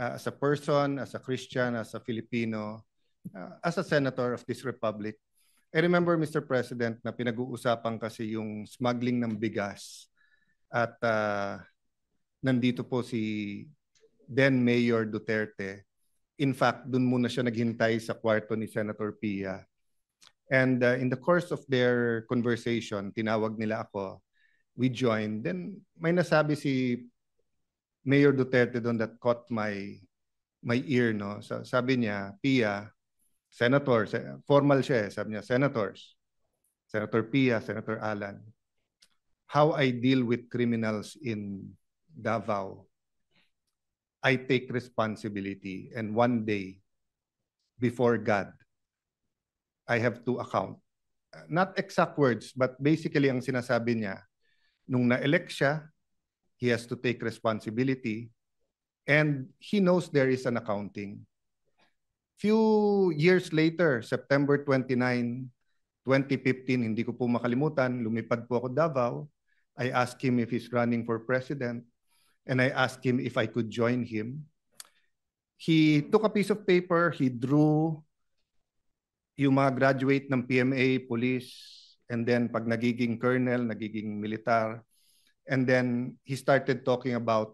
as a person, as a Christian, as a Filipino, as a senator of this republic. I remember, Mr. President, na pinag-uusapan kasi yung smuggling ng bigas at nandito po si then Mayor Duterte. In fact, dun muna siya naghintay sa kwarto ni Senator Pia. And in the course of their conversation, tinawag nila ako, we joined. Then may nasabi si Mayor Duterte doon that caught my ear, no? So, sabi niya, Pia, Senator, formal siya, sabi niya, Senators, Senator Pia, Senator Alan, how I deal with criminals in Davao, I take responsibility, and one day, before God, I have to account. Not exact words, but basically ang sinasabi niya, nung na-elect siya, he has to take responsibility, and he knows there is an accounting. Few years later, September 29, 2015, hindi ko po makalimutan, lumipad po ako Davao. I asked him if he's running for president, and I asked him if I could join him. He took a piece of paper, he drew yung mga graduate ng PMA, police, and then pag nagiging colonel, nagiging militar, and then he started talking about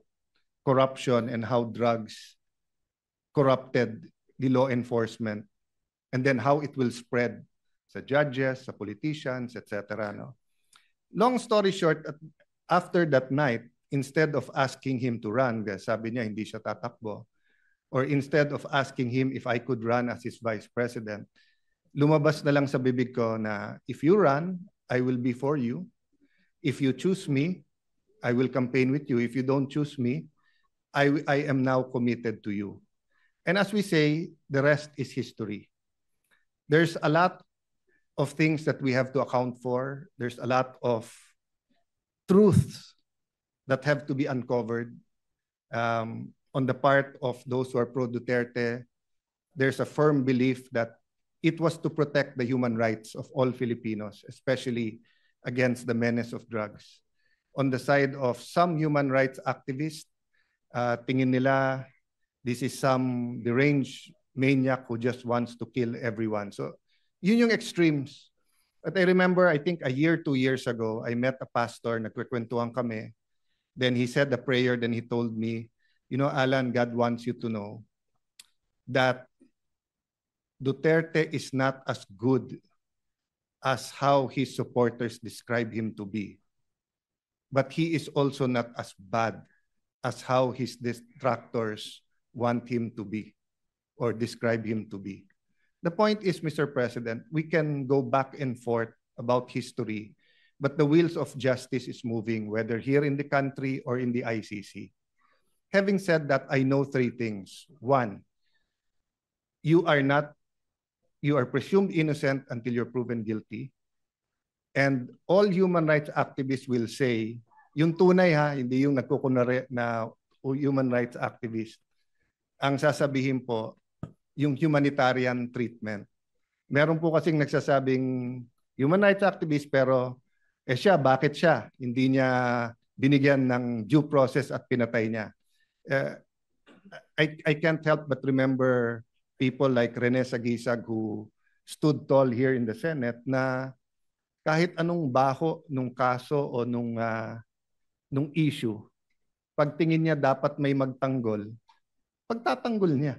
corruption and how drugs corrupted the law enforcement, and then how it will spread sa judges, sa politicians, etc. No? Long story short, after that night, instead of asking him to run, sabi niya hindi siya tatakbo, or instead of asking him if I could run as his vice president, lumabas na lang sa bibig ko na if you run, I will be for you. If you choose me, I will campaign with you. If you don't choose me, I am now committed to you. And as we say, the rest is history. There's a lot of things that we have to account for. There's a lot of truths that have to be uncovered on the part of those who are pro-Duterte. There's a firm belief that it was to protect the human rights of all Filipinos, especially against the menace of drugs. On the side of some human rights activists, tingin nila this is some deranged maniac who just wants to kill everyone. So yun yung extremes. But I remember, I think a year, 2 years ago, I met a pastor, nagkukwentuhan kami. Then he said a prayer, then he told me, you know, Alan, God wants you to know that Duterte is not as good as how his supporters describe him to be. But he is also not as bad as how his detractors want him to be or describe him to be. The point is, Mr. President, we can go back and forth about history, but the wheels of justice is moving, whether here in the country or in the ICC. Having said that, I know 3 things. 1, you are presumed innocent until you're proven guilty. And all human rights activists will say, yung tunay ha, hindi yung nagkukunwari na human rights activist. Ang sasabihin po, yung humanitarian treatment. Meron po kasing nagsasabing human rights activist pero siya, bakit siya? Hindi niya binigyan ng due process at pinatay niya. I can't help but remember people like Rene Sagisag who stood tall here in the Senate na kahit anong baho nung kaso o nung issue, pagtingin niya dapat may magtanggol, pagtatanggol niya.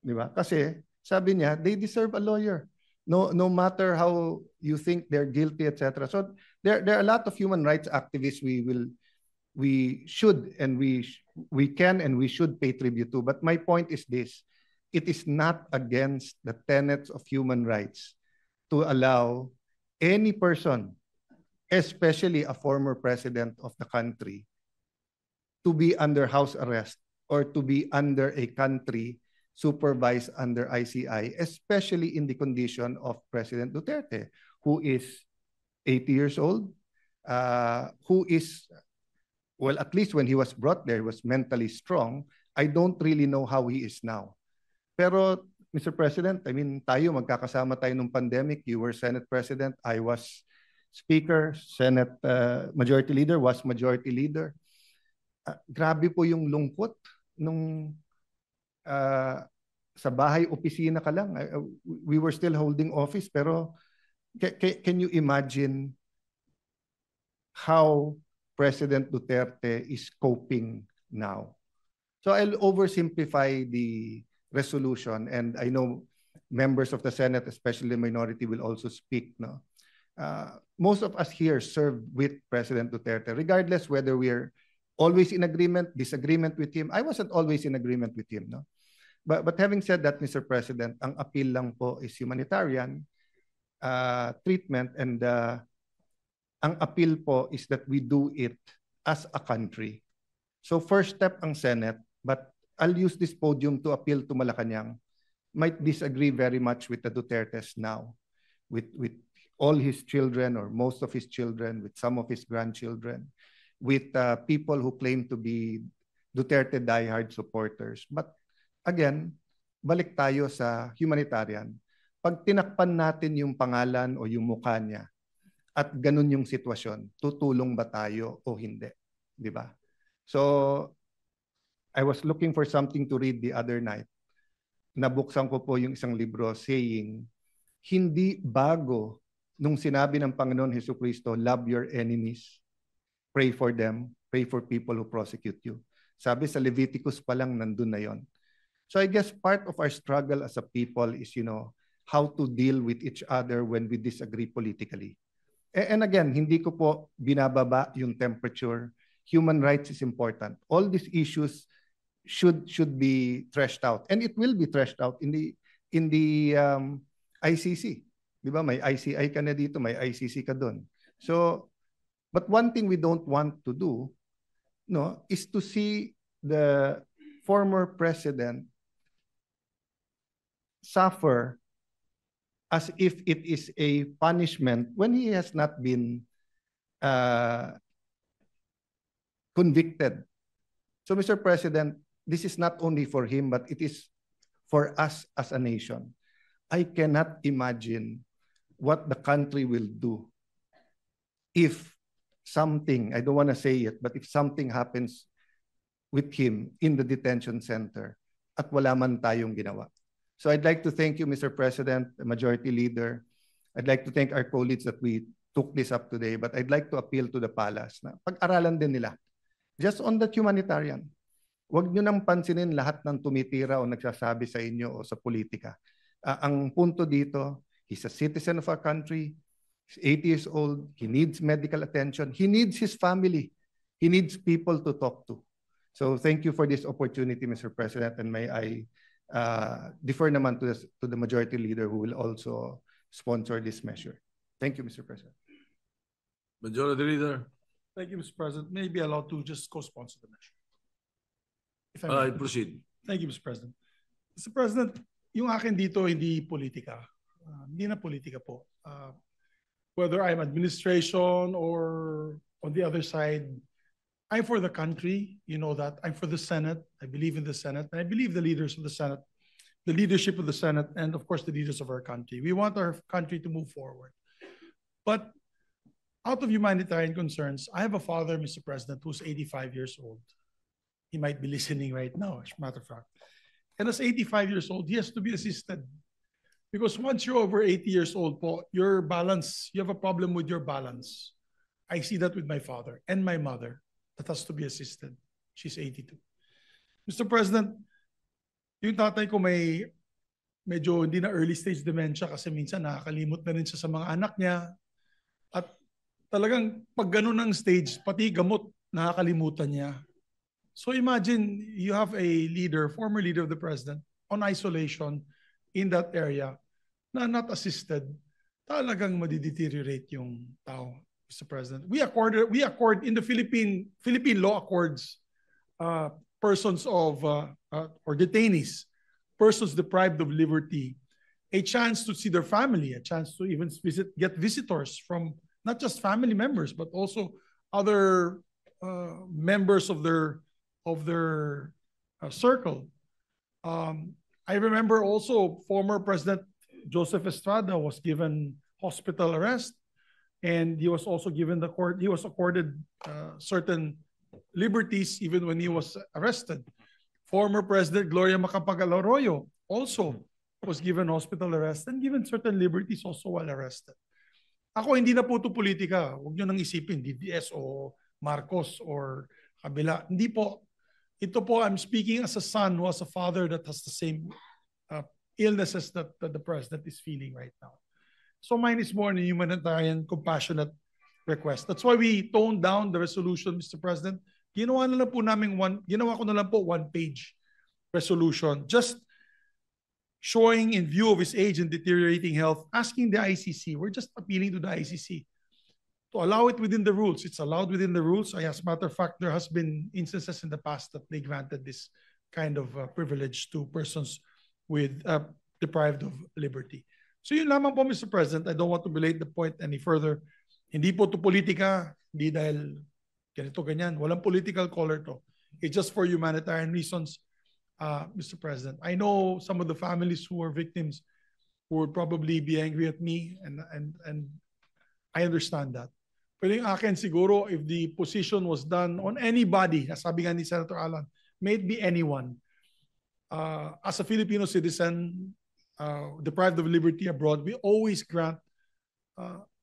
Di ba? Kasi sabi niya, they deserve a lawyer. No matter how you think they're guilty, etc. So there are a lot of human rights activists we should and we can and we should pay tribute to. But my point is this, it is not against the tenets of human rights to allow any person, especially a former president of the country, to be under house arrest or to be under a country supervised under ICI, especially in the condition of President Duterte, who is 80 years old, who is, well, at least when he was brought there, was mentally strong. I don't really know how he is now. Pero, Mr. President, I mean, tayo, magkakasama tayo nung pandemic. You were Senate President, I was Speaker, Senate Majority Leader, was Majority Leader. Grabe po yung lungkot nung sa bahay, opisina ka lang. We were still holding office, pero can you imagine how President Duterte is coping now? So I'll oversimplify the resolution, and I know members of the Senate, especially the minority, will also speak. No, most of us here served with President Duterte, regardless whether we're always in agreement, disagreement with him. I wasn't always in agreement with him. No, but having said that, Mr. President, ang appeal lang po is humanitarian treatment, and ang appeal po is that we do it as a country. So first step ang Senate, but I'll use this podium to appeal to Malacanang, might disagree very much with the Dutertes now, with all his children or most of his children, with some of his grandchildren, with people who claim to be Duterte diehard supporters. But again, balik tayo sa humanitarian. Pag tinakpan natin yung pangalan o yung mukha niya at ganun yung sitwasyon, tutulong ba tayo o hindi? Di ba? So, I was looking for something to read the other night. Nabuksan ko po yung isang libro saying, hindi bago nung sinabi ng Panginoon Jesucristo, love your enemies, pray for them, pray for people who prosecute you. Sabi sa Leviticus pa lang, nandun na yon. So I guess part of our struggle as a people is, how to deal with each other when we disagree politically. And again, hindi ko po binababa yung temperature. Human rights is important. All these issues should be threshed out, and it will be threshed out in the ICC. Di ba? May ICI ka na dito, may ICC ka doon. So, but one thing we don't want to do, is to see the former president suffer as if it is a punishment when he has not been convicted. So, Mr. President, this is not only for him, but it is for us as a nation. I cannot imagine what the country will do if something, I don't want to say it, but if something happens with him in the detention center at wala man tayong ginawa. So I'd like to thank you, Mr. President, the Majority Leader. I'd like to thank our colleagues that we took this up today, but I'd like to appeal to the palace na pag-aralan din nila. Just on that humanitarian, huwag nyo nang pansinin lahat ng tumitira o nagsasabi sa inyo o sa politika. Ang punto dito, he's a citizen of our country, he's 80 years old, he needs medical attention, he needs his family, he needs people to talk to. So thank you for this opportunity, Mr. President, and may I defer naman to the Majority Leader who will also sponsor this measure. Thank you, Mr. President. Majority Leader. Thank you, Mr. President. May be allowed to just co-sponsor the measure. If I may. Proceed. Thank you, Mr. President. Mr. President, yung akin dito hindi politika. Hindi na politika po. Whether I'm administration or on the other side, I'm for the country. You know that. I'm for the Senate. I believe in the Senate. And I believe the leaders of the Senate, the leadership of the Senate, and of course the leaders of our country. We want our country to move forward. But out of humanitarian concerns, I have a father, Mr. President, who's 85 years old. He might be listening right now, as a matter of fact. And as 85 years old, he has to be assisted. Because once you're over 80 years old, po, your balance, you have a problem with your balance. I see that with my father and my mother that has to be assisted. She's 82. Mr. President, yung tatay ko may medyo hindi na early stage dementia kasi minsan nakakalimot na rin siya sa mga anak niya. At talagang pag ganun ang stage, pati gamot nakakalimutan niya. So imagine you have a leader, former leader of the president, on isolation in that area na not assisted, talagang madideteriorate yung tao, Mr. President. We accord in the Philippine law accords persons of or detainees, persons deprived of liberty, a chance to see their family, a chance to even get visitors from not just family members but also other members of their circle. I remember also former President Joseph Estrada was given hospital arrest, and he was also given he was accorded certain liberties even when he was arrested. Former President Gloria Macapagal-Arroyo also was given hospital arrest and given certain liberties also while arrested. Ako, hindi na po ito politika. Huwag nyo nang isipin, DDS o Marcos or kabila. Hindi po. Ito po, I'm speaking as a son who has a father that has the same illnesses that the president is feeling right now. So mine is more an humanitarian, compassionate request. That's why we toned down the resolution, Mr. President. Ginawa ko na lang po one-page resolution. Just showing in view of his age and deteriorating health, asking the ICC, we're just appealing to the ICC to allow it within the rules. It's allowed within the rules. As a matter of fact, there has been instances in the past that they granted this kind of privilege to persons with deprived of liberty. So yun lamang po, Mr. President. I don't want to belate the point any further. Hindi po to politika, hindi dahil ganito, ganyan. Walang political color to. It's just for humanitarian reasons. Mr. President, I know some of the families who are victims who would probably be angry at me, and I understand that. Pero yung akin siguro, if the position was done on anybody, sabi nga ni Senator Alan, may it be anyone, as a Filipino citizen deprived of liberty abroad, we always grant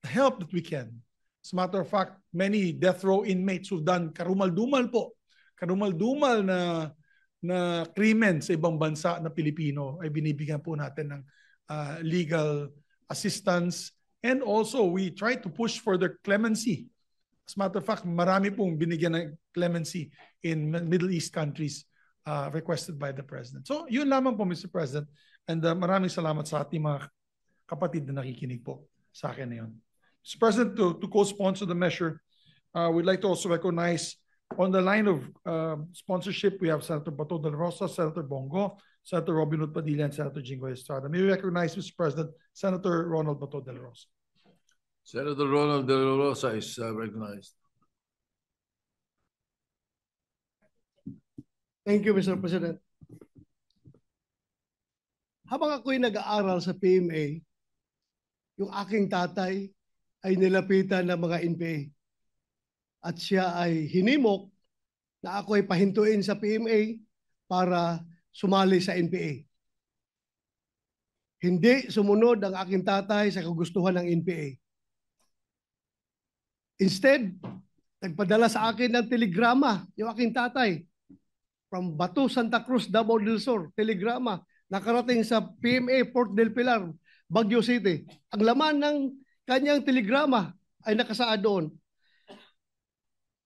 help that we can. As a matter of fact, many death row inmates who've done karumal-dumal na krimen sa ibang bansa na Pilipino ay binibigyan po natin ng legal assistance, and also we try to push for their clemency. As a matter of fact, marami pong binigyan ng clemency in Middle East countries requested by the President. So yun lamang po, Mr. President, and maraming salamat sa ating mga kapatid na nakikinig po sa akin na yun. Mr. President, to co-sponsor the measure, we'd like to also recognize on the line of sponsorship, we have Senator Bato de la Rosa, Senator Bongo, Senator Robin Hood Padilla, and Senator Jingo Estrada. May we recognize, Mr. President, Senator Ronald Bato de la Rosa. Senator Ronald de la Rosa is recognized. Thank you, Mr. President. Habang ako'y nag-aaral sa PMA, yung aking tatay ay nilapitan ng mga NPA. At siya ay hinimok na ako ay pahintuin sa PMA para sumali sa NPA. Hindi sumunod ang aking tatay sa kagustuhan ng NPA. Instead, nagpadala sa akin ng telegrama yung aking tatay from Bato, Santa Cruz, Davao del Sur. Telegrama nakarating sa PMA, Port del Pilar, Baguio City. Ang laman ng kanyang telegrama ay nakasaad doon,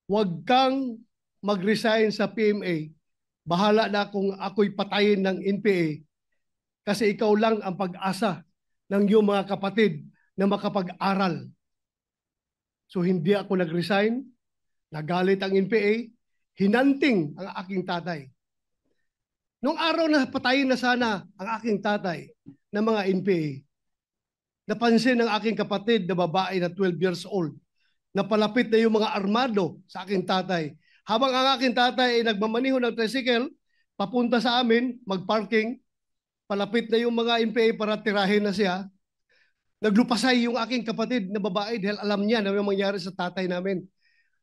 huwag kang mag-resign sa PMA. Bahala na kung ako'y patayin ng NPA kasi ikaw lang ang pag-asa ng iyong mga kapatid na makapag-aral. So hindi ako nag-resign, nagalit ang NPA, hinanting ang aking tatay. Nung araw na patayin na sana ang aking tatay ng mga NPA, napansin ng aking kapatid na babae na 12 years old, napalapit na yung mga armado sa aking tatay. Habang ang aking tatay ay nagmamaniho ng tricycle, papunta sa amin, mag-parking, palapit na yung mga NPA para tirahin na siya. Naglupasay yung aking kapatid na babae dahil alam niya na may mangyari sa tatay namin.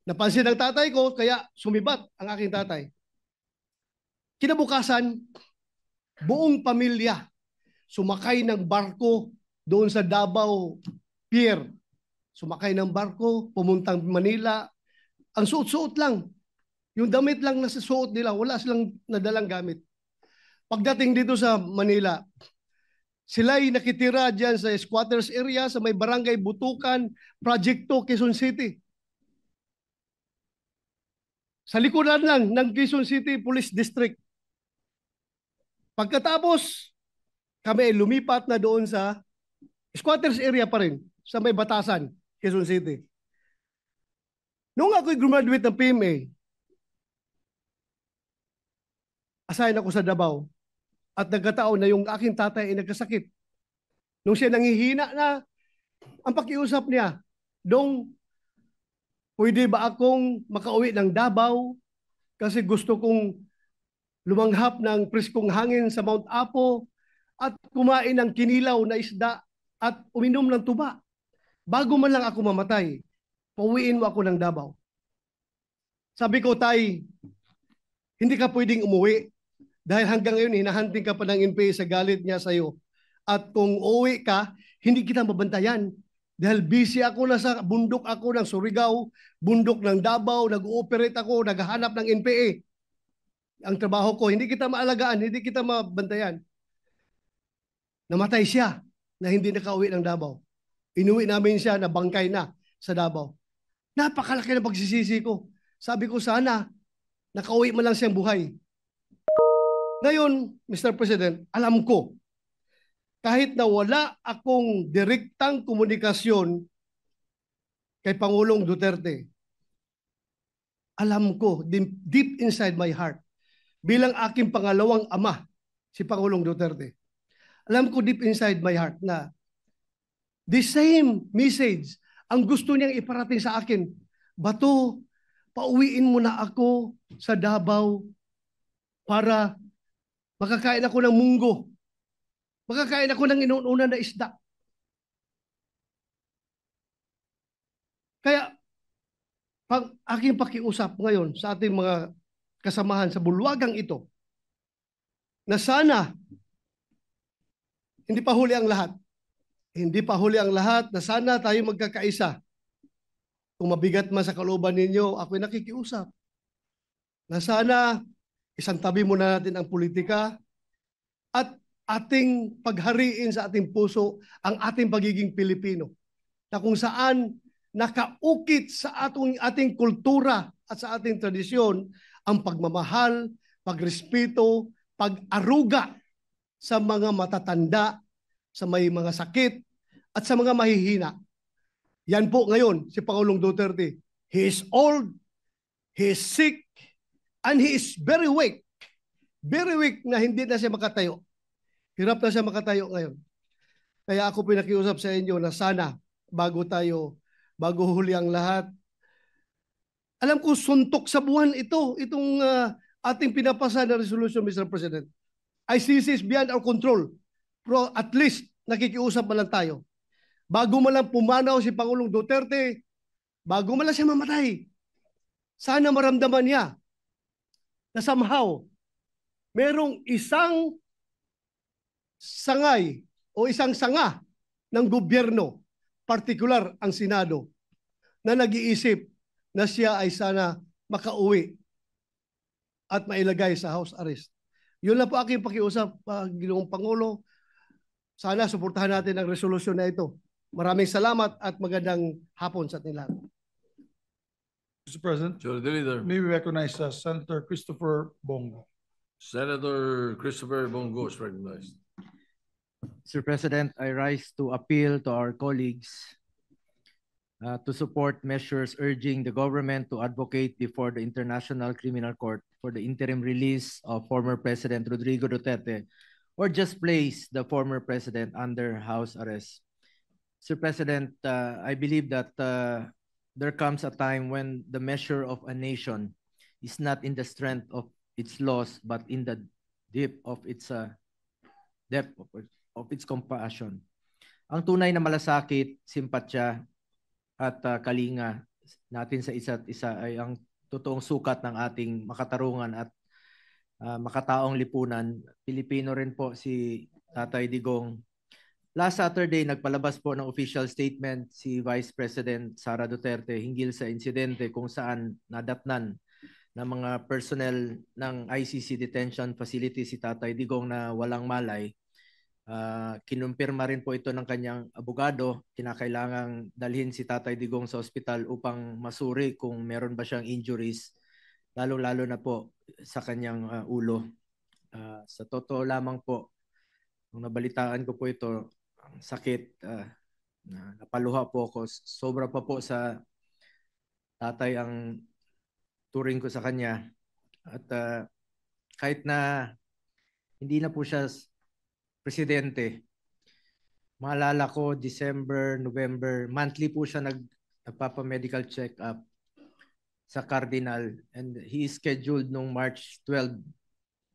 Napansin ng tatay ko, kaya sumibat ang aking tatay. Kinabukasan, buong pamilya sumakay ng barko doon sa Davao Pier. Sumakay ng barko, pumuntang Manila. Ang suot-suot lang. Yung damit lang na suot nila, wala silang nadalang gamit. Pagdating dito sa Manila, sila'y nakitira dyan sa squatters area, sa may barangay Butukan, Project 2, Quezon City. Sa likuran lang ng Quezon City Police District. Pagkatapos, kami lumipat na doon sa squatters area pa rin, sa may Batasan, Quezon City. Noong ako'y graduate ng PMA, assign ako sa Davao at nagkataon na yung aking tatay ay nagkasakit. Nung siya nangihina na, ang pakiusap niya, Dong, pwede ba akong makauwi ng Davao kasi gusto kong lumanghap ng preskong hangin sa Mount Apo at kumain ng kinilaw na isda at uminom ng tuba. Bago man lang ako mamatay, pauwiin mo ako ng Davao. Sabi ko, tay, hindi ka pwedeng umuwi Dahil hanggang ngayon, hinahanting ka pa ng NPA sa galit niya sa'yo. At kung uwi ka, hindi kita mabantayan. Dahil busy ako, nasa bundok ako ng Surigao, bundok ng Davao, nag-ooperate ako, naghahanap ng NPA. Ang trabaho ko, hindi kita maalagaan, hindi kita mabantayan. Namatay siya na hindi nakauwi ng Davao. Inuwi namin siya na bangkay na sa Davao. Napakalaki na pagsisisi ko. Sabi ko sana, nakauwi man lang siyang buhay. Ngayon, Mr. President, alam ko, kahit na wala akong direktang komunikasyon kay Pangulong Duterte, alam ko, deep inside my heart, bilang aking pangalawang ama, si Pangulong Duterte, alam ko deep inside my heart na the same message ang gusto niyang iparating sa akin. Bato, pauwiin mo na ako sa Davao para makakain ako ng munggo. Makakain ako ng inuuna na isda. Kaya, pag aking pakiusap ngayon sa ating mga kasamahan sa bulwagang ito, na sana, hindi pa huli ang lahat. Hindi pa huli ang lahat, na sana tayo magkakaisa. Kung mabigat man sa kalooban ninyo, ako'y nakikiusap. Na sana, isang tabi muna natin ang politika at ating paghariin sa ating puso ang ating pagiging Pilipino. Na kung saan nakaukit sa ating kultura at sa ating tradisyon ang pagmamahal, pagrespeto, pag-aruga sa mga matatanda, sa may mga sakit, at sa mga mahihina. Yan po ngayon si Pangulong Duterte. He is old, he is sick, and he is very weak. Very weak na hindi na siya makatayo. Hirap na siya makatayo ngayon. Kaya ako pinakiusap sa inyo na sana bago huli ang lahat. Alam ko suntok sa buwan itong ating pinapasa na resolution, Mr. President. ICC is beyond our control. Pero at least nakikiusap man lang tayo. Bago man lang pumanaw si Pangulong Duterte, bago man lang siya mamatay, sana maramdaman niya na somehow merong isang sangay o isang sanga ng gobyerno, partikular ang Senado, na nag-iisip na siya ay sana makauwi at mailagay sa house arrest. Yun lang po aking pakiusap, Ginoong Pangulo. Sana suportahan natin ang resolusyon na ito. Maraming salamat at magandang hapon sa ating lahat. Mr. President, Majority Leader. may we recognize Senator Christopher Bongo. Senator Christopher Bongo is recognized. Mr. President, I rise to appeal to our colleagues to support measures urging the government to advocate before the International Criminal Court for the interim release of former President Rodrigo Duterte, or just place the former president under house arrest. Mr. President, I believe that there comes a time when the measure of a nation is not in the strength of its laws, but in the depth of its compassion. Ang tunay na malasakit, simpatya, at kalinga natin sa isa't isa ay ang totoong sukat ng ating makatarungan at makataong lipunan. Pilipino rin po si Tatay Digong. Last Saturday, nagpalabas po ng official statement si Vice President Sara Duterte hinggil sa insidente kung saan nadatnan ng mga personnel ng ICC detention facility si Tatay Digong na walang malay. Kinumpirma rin po ito ng kanyang abogado. Kinakailangang dalhin si Tatay Digong sa ospital upang masuri kung meron ba siyang injuries, lalo-lalo na po sa kanyang ulo. Sa totoo lamang po, nung nabalitaan ko po ito, ang sakit, napaluha po ako. Sobra pa po sa tatay ang turing ko sa kanya. At kahit na hindi na po siya presidente, maalala ko December, November, monthly po siya nagpapa-medical check-up sa Cardinal, and he is scheduled nung March 12,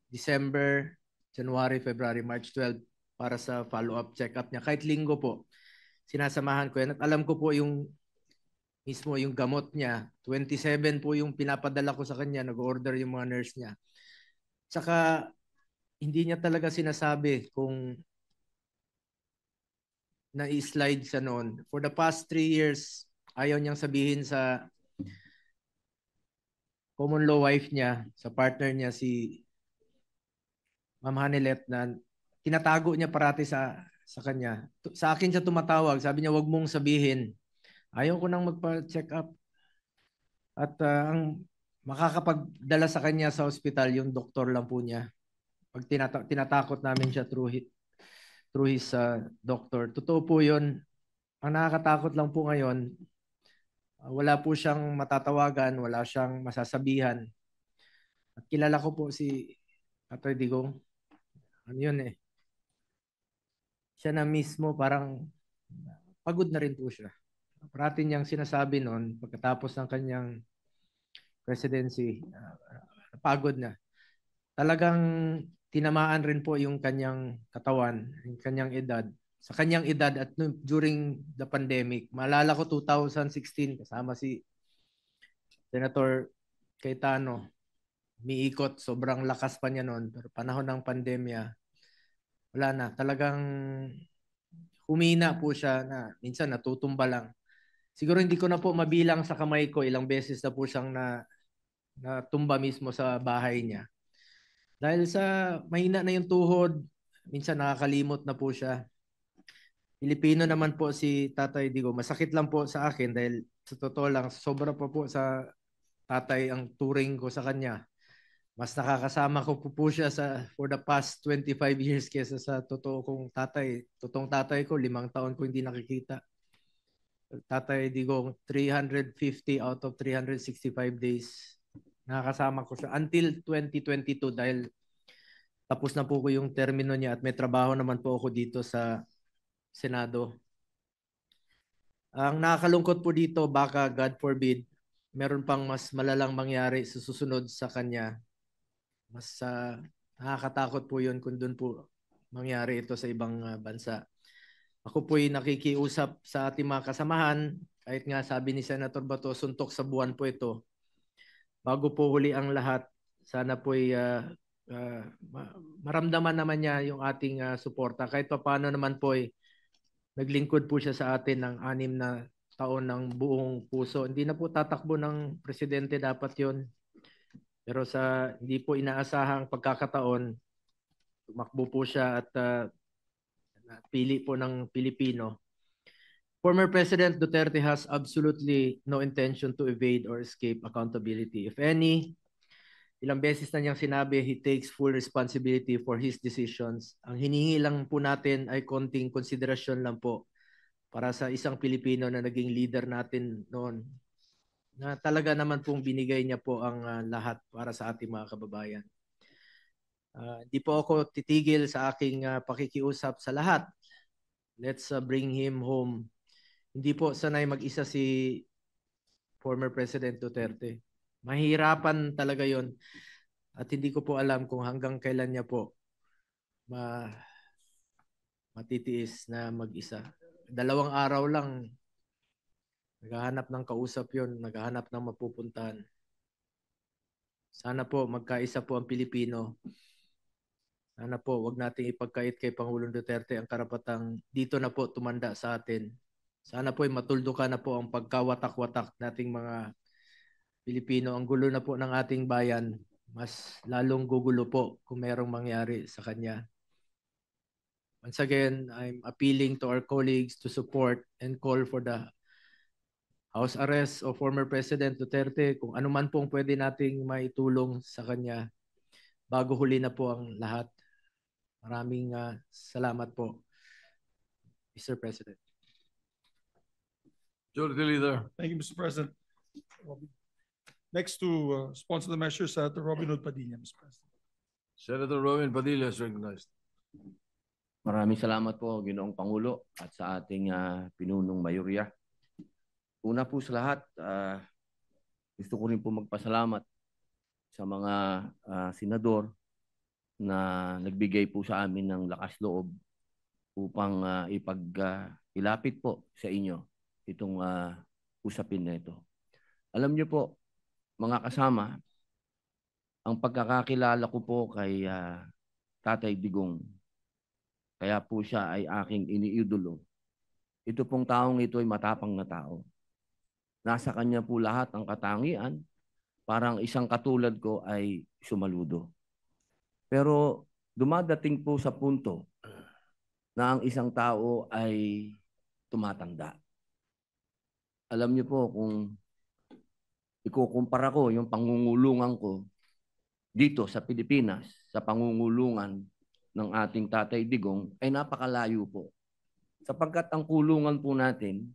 December, January, February, March 12 para sa follow-up check-up niya. Kahit linggo po, sinasamahan ko yan. At alam ko po yung mismo yung gamot niya. 27 po yung pinapadala ko sa kanya, nag-order yung mga nurse niya. Saka hindi niya talaga sinasabi kung na-slide siya noon. For the past 3 years, ayaw niyang sabihin sa common law wife niya, sa partner niya si Ma'am Hanilet, na tinatago niya parati sa kanya. Sa akin siya tumatawag, sabi niya, wag mong sabihin. Ayaw ko nang magpa-check up. At ang makakapagdala sa kanya sa ospital, yung doktor lang po niya. Pag tinatakot namin siya through his doctor. Totoo po yun. Ang nakakatakot lang po ngayon, wala po siyang matatawagan, wala siyang masasabihan. At kilala ko po si Tatay Digong. Ano yun eh. Siya na mismo parang pagod na rin po siya. Parati niyang sinasabi noon pagkatapos ng kanyang presidency, pagod na. Talagang tinamaan rin po yung kanyang katawan, yung kanyang edad. Sa kanyang edad at during the pandemic, maalala ko 2016 kasama si Senator Cayetano. Miikot, sobrang lakas pa niya noon. Pero panahon ng pandemya, wala na. Talagang humina po siya na minsan natutumba lang. Siguro hindi ko na po mabilang sa kamay ko ilang beses na po siyang natumba mismo sa bahay niya. Dahil sa mahina na yung tuhod, minsan nakakalimot na po siya. Pilipino naman po si Tatay Digong. Masakit lang po sa akin dahil sa totoo lang, sobra pa po sa tatay ang turing ko sa kanya. Mas nakakasama ko po siya for the past 25 years kesa sa totoo kong tatay. Totoong tatay ko, 5 taon ko hindi nakikita. Tatay Digong, 350 out of 365 days. Nakakasama ko siya until 2022 dahil tapos na po ko yung termino niya at may trabaho naman po ako dito sa Senado. Ang nakakalungkot po dito, baka God forbid, meron pang mas malalang mangyari sa susunod sa kanya. Mas nakakatakot po yun kung doon po mangyari ito sa ibang bansa. Ako po'y nakikiusap sa ating mga kasamahan, kahit nga sabi ni Senator Bato, suntok sa buwan po ito. Bago po huli ang lahat, sana po'y maramdaman naman niya yung ating suporta. Kahit pa paano naman po'y naglingkod po siya sa atin ng 6 na taon ng buong puso. Hindi na po tatakbo ng presidente, dapat yon. Pero sa hindi po inaasahang pagkakataon, tumakbo po siya at pili po ng Pilipino. Former President Duterte has absolutely no intention to evade or escape accountability. If any, ilang beses na niyang sinabi, he takes full responsibility for his decisions. Ang hinihingi lang po natin ay konting konsiderasyon lang po para sa isang Pilipino na naging leader natin noon, na talaga naman pong binigay niya po ang lahat para sa ating mga kababayan. Di po ako titigil sa aking pakikiusap sa lahat. Let's bring him home. Hindi po sanay mag-isa si former President Duterte. Mahirapan talaga yon. At hindi ko po alam kung hanggang kailan niya po matitiis na mag-isa. 2 araw lang, naghahanap ng kausap yon, naghahanap ng mapupuntahan. Sana po magkaisa po ang Pilipino. Sana po wag nating ipagkait kay Pangulong Duterte ang karapatang dito na po tumanda sa atin. Sana po ay matuldukan na po ang pagkawatak-watak nating mga Pilipino. Ang gulo na po ng ating bayan, mas lalong gugulo po kung merong mangyari sa kanya. Once again, I'm appealing to our colleagues to support and call for the house arrest of former President Duterte. Kung ano man pong pwede nating maitulong sa kanya bago huli na po ang lahat. Maraming salamat po, Mr. President. Majority Leader. Thank you, Mr. President. Next to sponsor the measure, Senator Robin Hood Padilla, Mr. President. Senator Robin Padilla is recognized. Maraming salamat po, Ginoong Pangulo, at sa ating pinunong mayorya. Una po sa lahat, gusto ko rin po magpasalamat sa mga senador na nagbigay po sa amin ng lakas loob upang ilapit po sa inyo itong usapin na ito. Alam niyo po, mga kasama, ang pagkakakilala ko po kay Tatay Digong. Kaya po siya ay aking iniidolo. Ito pong taong ito ay matapang na tao. Nasa kanya po lahat ang katangian. Parang isang katulad ko ay sumaludo. Pero dumadating po sa punto na ang isang tao ay tumatanda. Alam niyo po, kung ikukumpara ko yung pangungulungan ko dito sa Pilipinas, sa pangungulungan ng ating Tatay Digong, ay napakalayo po. Sapagkat ang kulungan po natin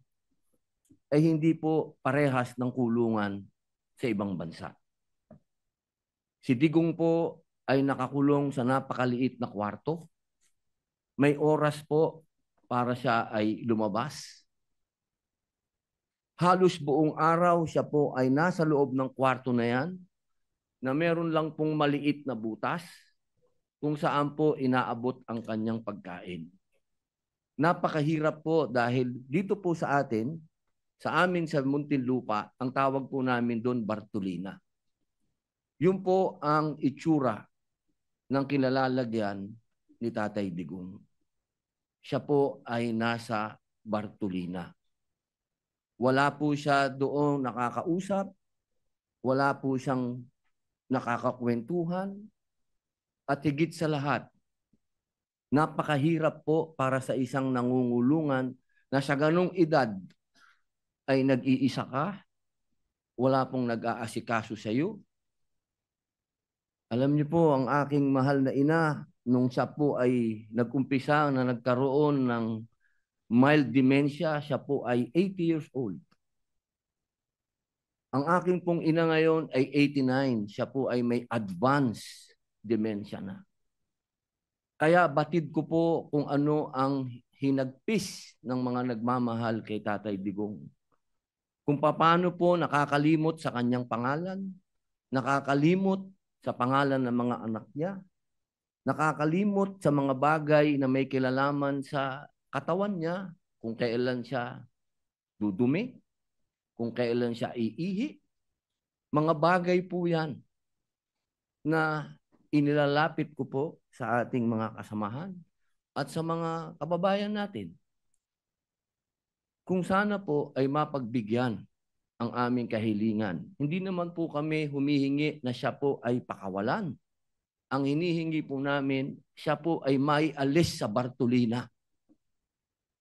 ay hindi po parehas ng kulungan sa ibang bansa. Si Digong po ay nakakulong sa napakaliit na kwarto. May oras po para siya ay lumabas. Halos buong araw siya po ay nasa loob ng kwarto na yan, na meron lang pong maliit na butas kung saan po inaabot ang kanyang pagkain. Napakahirap po dahil dito po sa atin, sa amin sa Muntinlupa, ang tawag po namin doon Bartolina. Yun po ang itsura ng kinalalagyan ni Tatay Digong. Siya po ay nasa Bartolina. Wala po siya doon nakakausap, wala po siyang nakakakwentuhan, at higit sa lahat, napakahirap po para sa isang nangungulungan na sa ganong edad ay nag-iisa ka, wala pong nag-aasikaso sa iyo. Alam niyo po, ang aking mahal na ina, nung siya po ay nag-umpisa na nagkaroon ng mild dementia, siya po ay 80 years old. Ang aking pong ina ngayon ay 89. Siya po ay may advanced dementia na. Kaya batid ko po kung ano ang hinagpis ng mga nagmamahal kay Tatay Digong. Kung paano po nakakalimot sa kanyang pangalan, nakakalimot sa pangalan ng mga anak niya, nakakalimot sa mga bagay na may kilalaman sa katawan niya, kung kailan siya dudumi, kung kailan siya iihi. Mga bagay po yan na inilalapit ko po sa ating mga kasamahan at sa mga kababayan natin. Kung sana po ay mapagbigyan ang aming kahilingan. Hindi naman po kami humihingi na siya po ay pakawalan. Ang hinihingi po namin, siya po ay maialis sa Bartolina.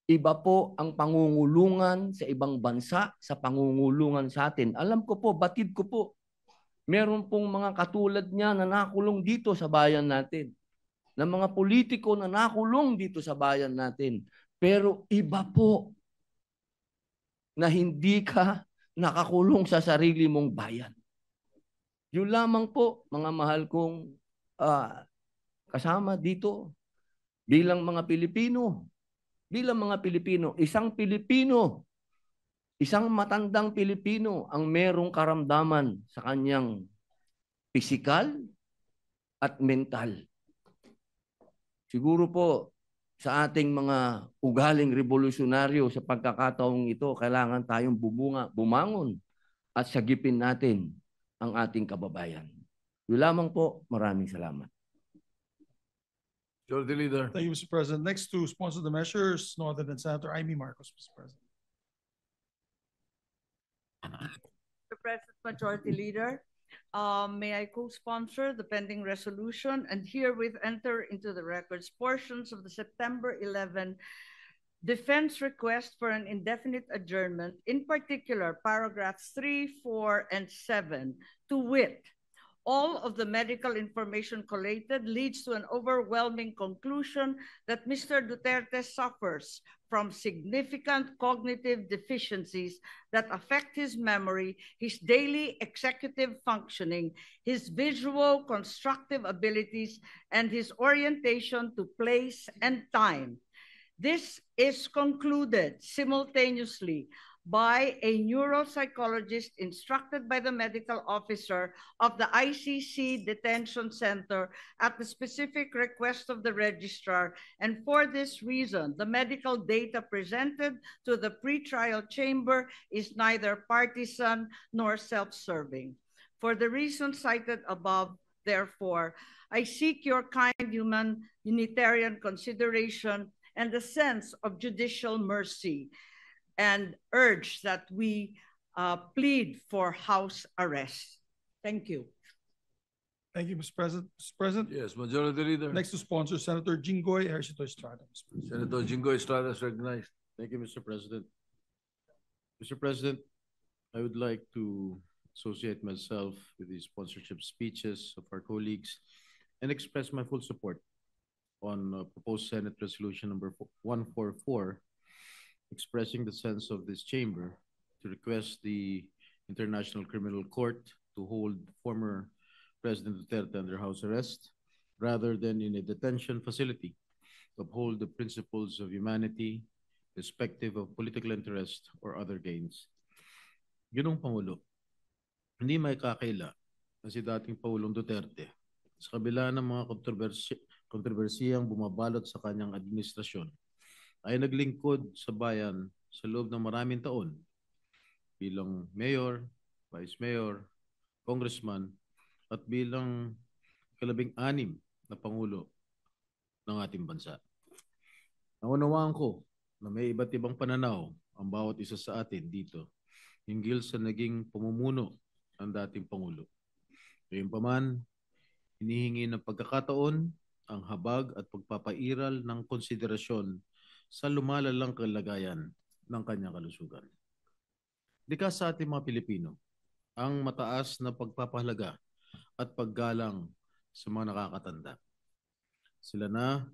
Iba po ang pangungulungan sa ibang bansa sa pangungulungan sa atin. Alam ko po, batid ko po, meron pong mga katulad niya na nakulong dito sa bayan natin. Na mga politiko na nakulong dito sa bayan natin. Pero iba po na hindi ka nakakulong sa sarili mong bayan. Yun lamang po, mga mahal kong kasama dito bilang mga Pilipino. Bilang mga Pilipino, isang matandang Pilipino ang merong karamdaman sa kanyang pisikal at mental. Siguro po sa ating mga ugaling revolusyonaryo sa pagkakataong ito, kailangan tayong bumangon at sagipin natin ang ating kababayan. Yun lamang po, maraming salamat. Majority Leader. Thank you, Mr. President. Next to sponsor the measures, no other than Senator Amy Marcos, Mr. President. Mr. President, Majority Leader, may I co-sponsor the pending resolution and herewith enter into the records portions of the September 11 defense request for an indefinite adjournment, in particular paragraphs 3, 4, and 7, to wit, all of the medical information collated leads to an overwhelming conclusion that Mr. Duterte suffers from significant cognitive deficiencies that affect his memory, his daily executive functioning, his visual constructive abilities, and his orientation to place and time. This is concluded simultaneously by a neuropsychologist instructed by the medical officer of the ICC Detention Center at the specific request of the registrar. And for this reason, the medical data presented to the pretrial chamber is neither partisan nor self-serving. For the reasons cited above, Therefore, I seek your kind humanitarian consideration and a sense of judicial mercy, and urge that we plead for house arrest. Thank you. Thank you, Mr. President. Mr. President, Yes, Majority Leader. next to sponsor, Senator Jinggoy Ejercito Estrada. Senator Jingo Estrada is recognized. Thank you, Mr. President. Mr. President, I would like to associate myself with the sponsorship speeches of our colleagues and express my full support on proposed Senate Resolution number 144, expressing the sense of this chamber to request the International Criminal Court to hold former President Duterte under house arrest rather than in a detention facility, to uphold the principles of humanity, irrespective of political interest or other gains. Ginong Pangulo, hindi may kakaila na si dating Pangulong Duterte sa kabila ng mga kontrobersiyang bumabalot sa kanyang administrasyon ay naglingkod sa bayan sa loob ng maraming taon bilang mayor, vice mayor, congressman at bilang ika-16 na Pangulo ng ating bansa. Naunawaan ko na may iba't ibang pananaw ang bawat isa sa atin dito hinggil sa naging pamumuno ng dating Pangulo. Gayunpaman, hinihingi ng pagkakataon ang habag at pagpapairal ng konsiderasyon sa lumalalang kalagayan ng kanyang kalusugan. Likas sa ating mga Pilipino ang mataas na pagpapahalaga at paggalang sa mga nakakatanda. Sila na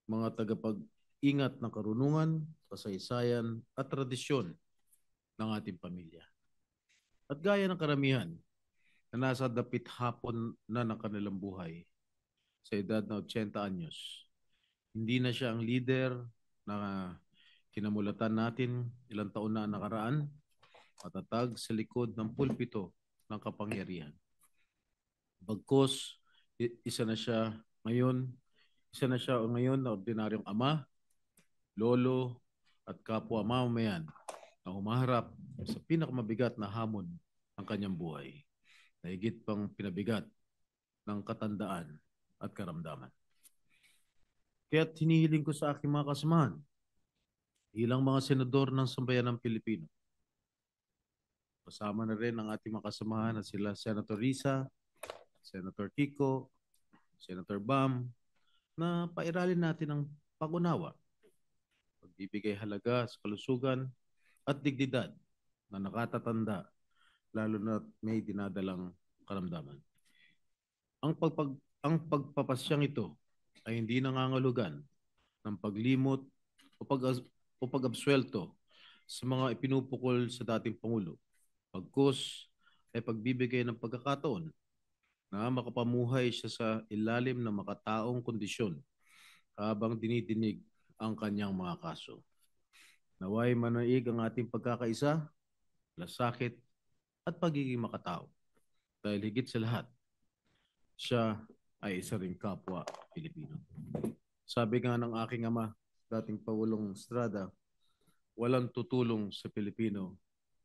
mga tagapag-ingat ng karunungan, kasaysayan at tradisyon ng ating pamilya. At gaya ng karamihan na nasa dapit hapon na ng kanilang buhay sa edad na 80 anyos, hindi na siya ang leader na kinamulatan natin ilang taon na nakaraan, matatag sa likod ng pulpito ng kapangyarihan. Bagkus, isa na siya ngayon na ordinaryong ama, lolo at kapwa mamamayan na humaharap sa pinakamabigat na hamon ng kanyang buhay, na higit pang pinabigat ng katandaan at karamdaman. Kaya't hinihiling ko sa aking mga kasamahan, ilang mga senador ng sambayan ng Pilipino, kasama na rin ang ating mga kasamahan na sila Senator Risa, Senator Kiko, Senator Bam, na pairalin natin ang pag-unawa, pagbibigay halaga sa kalusugan at dignidad na nakatatanda, lalo na may dinadalang karamdaman. Ang pagpapasyang ito ay hindi nangangahulugan ng paglimot o pag-absuelto sa mga ipinupukol sa dating Pangulo. Pagkus ay pagbibigay ng pagkakataon na makapamuhay siya sa ilalim ng makataong kondisyon habang dinidinig ang kanyang mga kaso. Naway manaig ang ating pagkakaisa, lasakit at pagiging makatao. Dahil higit sa lahat, siya ay isa ring kapwa Pilipino. Sabi nga ng aking ama, dating Pangulong Estrada, walang tutulong sa Pilipino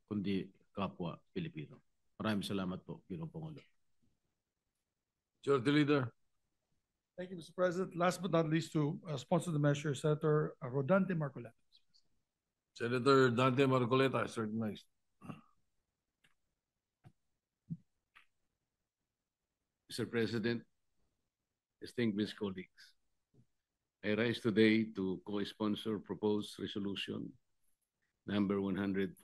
kundi kapwa Pilipino. Maraming salamat po, Ginoong Pangulo. Majority Leader. Thank you, Mr. President. Last but not least, to sponsor the measure, Senator Rodante Marcoleta. Senator Dante Marcoleta is recognized. Mr. President, distinguished colleagues, I rise today to co-sponsor proposed resolution number 144,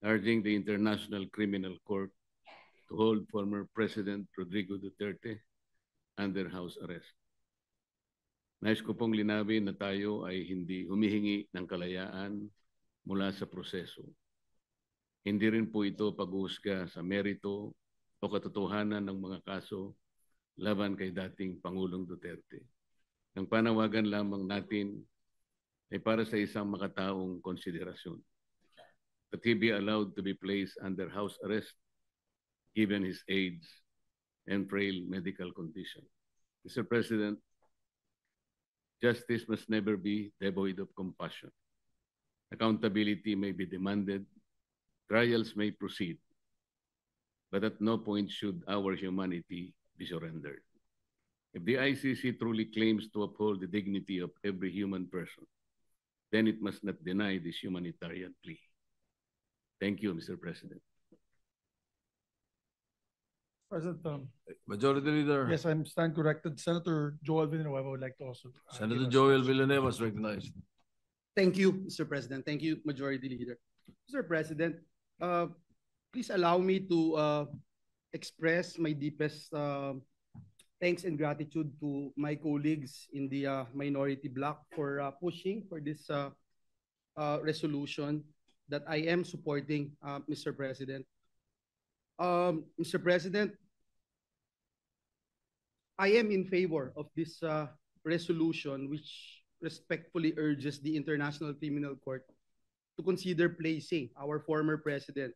urging the International Criminal Court to hold former President Rodrigo Duterte under house arrest. Nais ko pong linawin na tayo ay hindi humihingi ng kalayaan mula sa proseso. Hindi rin po ito pag-uusga sa merito o katotohanan ng mga kaso laban kay dating Pangulong Duterte. Ang panawagan lamang natin ay para sa isang makataong konsiderasyon, that he be allowed to be placed under house arrest given his age and frail medical condition. Mr. President, justice must never be devoid of compassion. Accountability may be demanded, trials may proceed, but at no point should our humanity be surrendered. If the ICC truly claims to uphold the dignity of every human person, then it must not deny this humanitarian plea. Thank you, Mr. President. President, Majority Leader. yes, I'm stand corrected. Senator Joel Villanueva would like to also. Senator give us- Joel Villanueva is recognized. Thank you, Mr. President. Thank you, Majority Leader. Mr. President, please allow me to express my deepest thanks and gratitude to my colleagues in the minority bloc for pushing for this resolution that I am supporting, Mr. President. Mr. President, I am in favor of this resolution which respectfully urges the International Criminal Court to consider placing our former President,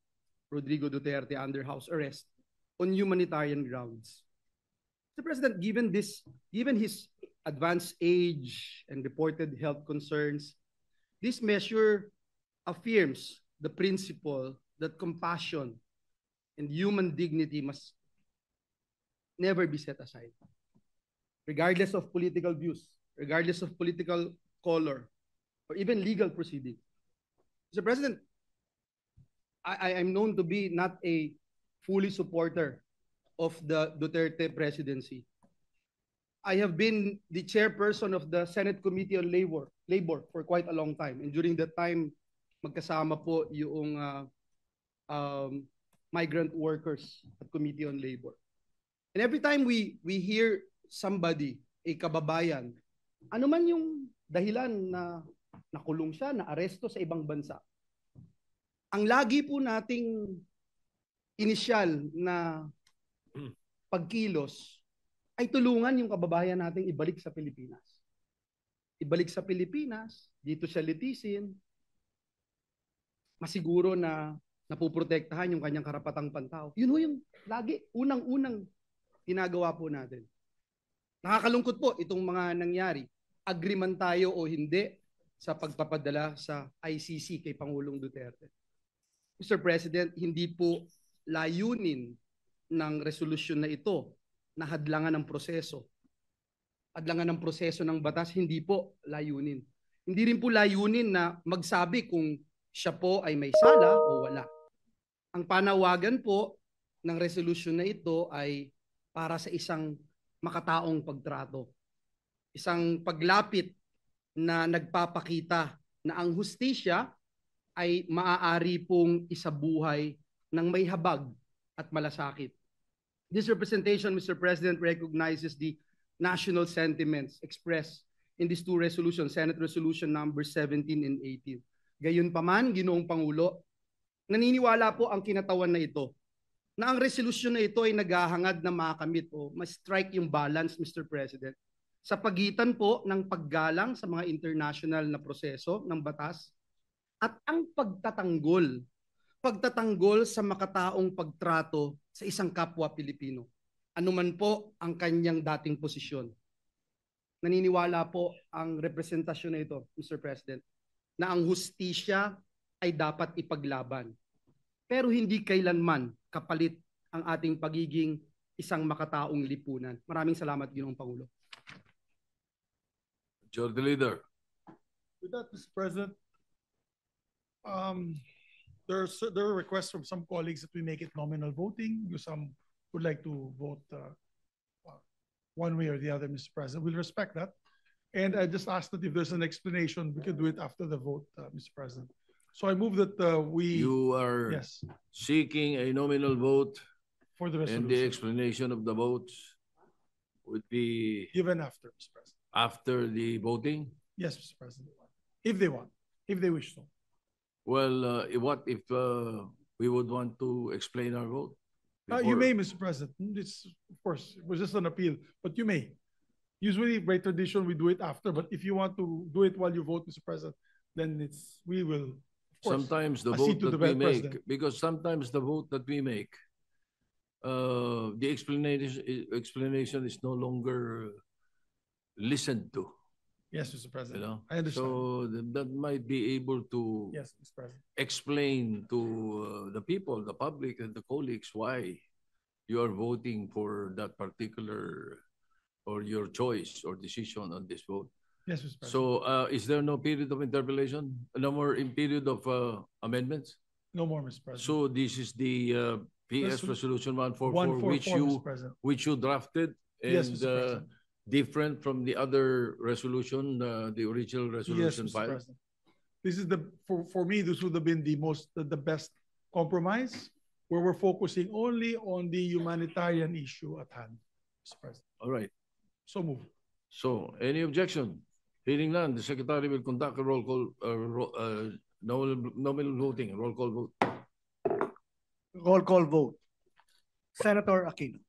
Rodrigo Duterte, under house arrest on humanitarian grounds. Mr. President, given his advanced age and reported health concerns, this measure affirms the principle that compassion and human dignity must never be set aside, regardless of political views, regardless of political color, or even legal proceeding. Mr. President, I am known to be not a fully supporter of the Duterte presidency. I have been the chairperson of the Senate Committee on Labor for quite a long time. And during that time, magkasama po yung migrant workers at Committee on Labor. And every time we hear somebody, a kababayan, ano man yung dahilan na nakulong siya, na aresto sa ibang bansa, ang lagi po nating inisyal na pagkilos ay tulungan yung kababayan nating ibalik sa Pilipinas. Ibalik sa Pilipinas, dito siya litisin, masiguro na napuprotektahan yung kanyang karapatang pantao. Yun ho yung lagi, unang-unang ginagawa po natin. Nakakalungkot po itong mga nangyari. Agree man tayo o hindi sa pagpapadala sa ICC kay Pangulong Duterte. Mr. President, hindi po layunin ng resolusyon na ito na hadlangan ng proseso. Hadlangan ng proseso ng batas, hindi po layunin. Hindi rin po layunin na magsabi kung siya po ay may sala o wala. Ang panawagan po ng resolusyon na ito ay para sa isang makataong pagtrato. Isang paglapit na nagpapakita na ang hustisya ay maaari pong isabuhay ng may habag at malasakit. This representation, Mr. President, recognizes the national sentiments expressed in these two resolutions, Senate Resolution number 17 and 18. Gayunpaman, Ginoong Pangulo, naniniwala po ang kinatawan na ito na ang resolusyon na ito ay naghahangad na makamit o ma-strike yung balance, Mr. President, sa pagitan po ng paggalang sa mga international na proseso ng batas at ang pagtatanggol sa makataong pagtrato sa isang kapwa Pilipino. Anuman po ang kanyang dating posisyon. Naniniwala po ang representasyon na ito, Mr. President, na ang hustisya ay dapat ipaglaban. Pero hindi kailanman kapalit ang ating pagiging isang makataong lipunan. Maraming salamat, Ginoong Pangulo. Majority Leader. With that, Mr. President, there are requests from some colleagues that we make it nominal voting. Some would like to vote one way or the other, Mr. President. We'll respect that. And I just asked that if there's an explanation, we can do it after the vote, Mr. President. So I move that You are yes, seeking a nominal vote, for the and the resolution, explanation of the votes would be given after, Mr. President. after the voting. Yes, Mr. President. If they want, if they wish to. Well, what if we would want to explain our vote? You before- may, Mr. President. It's, of course, it was just an appeal, but you may. Usually, by tradition, we do it after, but if you want to do it while you vote, Mr. President, then we will, of course, Sometimes the accede vote to that the we make, President. because sometimes the vote that we make, the explanation is no longer listened to. Yes, Mr. President. You know? I understand. So that might be able to Yes, Mr. President. explain to the people, the public, and the colleagues why you are voting for that particular or your choice or decision on this vote. Yes, Mr. President. So is there no period of interpellation? No more in period of amendments? No more, Mr. President. So this is the PS Resolution 144 144, which you drafted and Yes, Mr. President. different from the other resolution, the original Yes, resolution Mr. filed? President. This is for me, this would have been the best compromise where we're focusing only on the humanitarian issue at hand, Mr. President. All right. So move. So any objection? Hearing none, the Secretary will conduct a roll call, nominal voting, roll call vote. Roll call vote. Senator Aquino.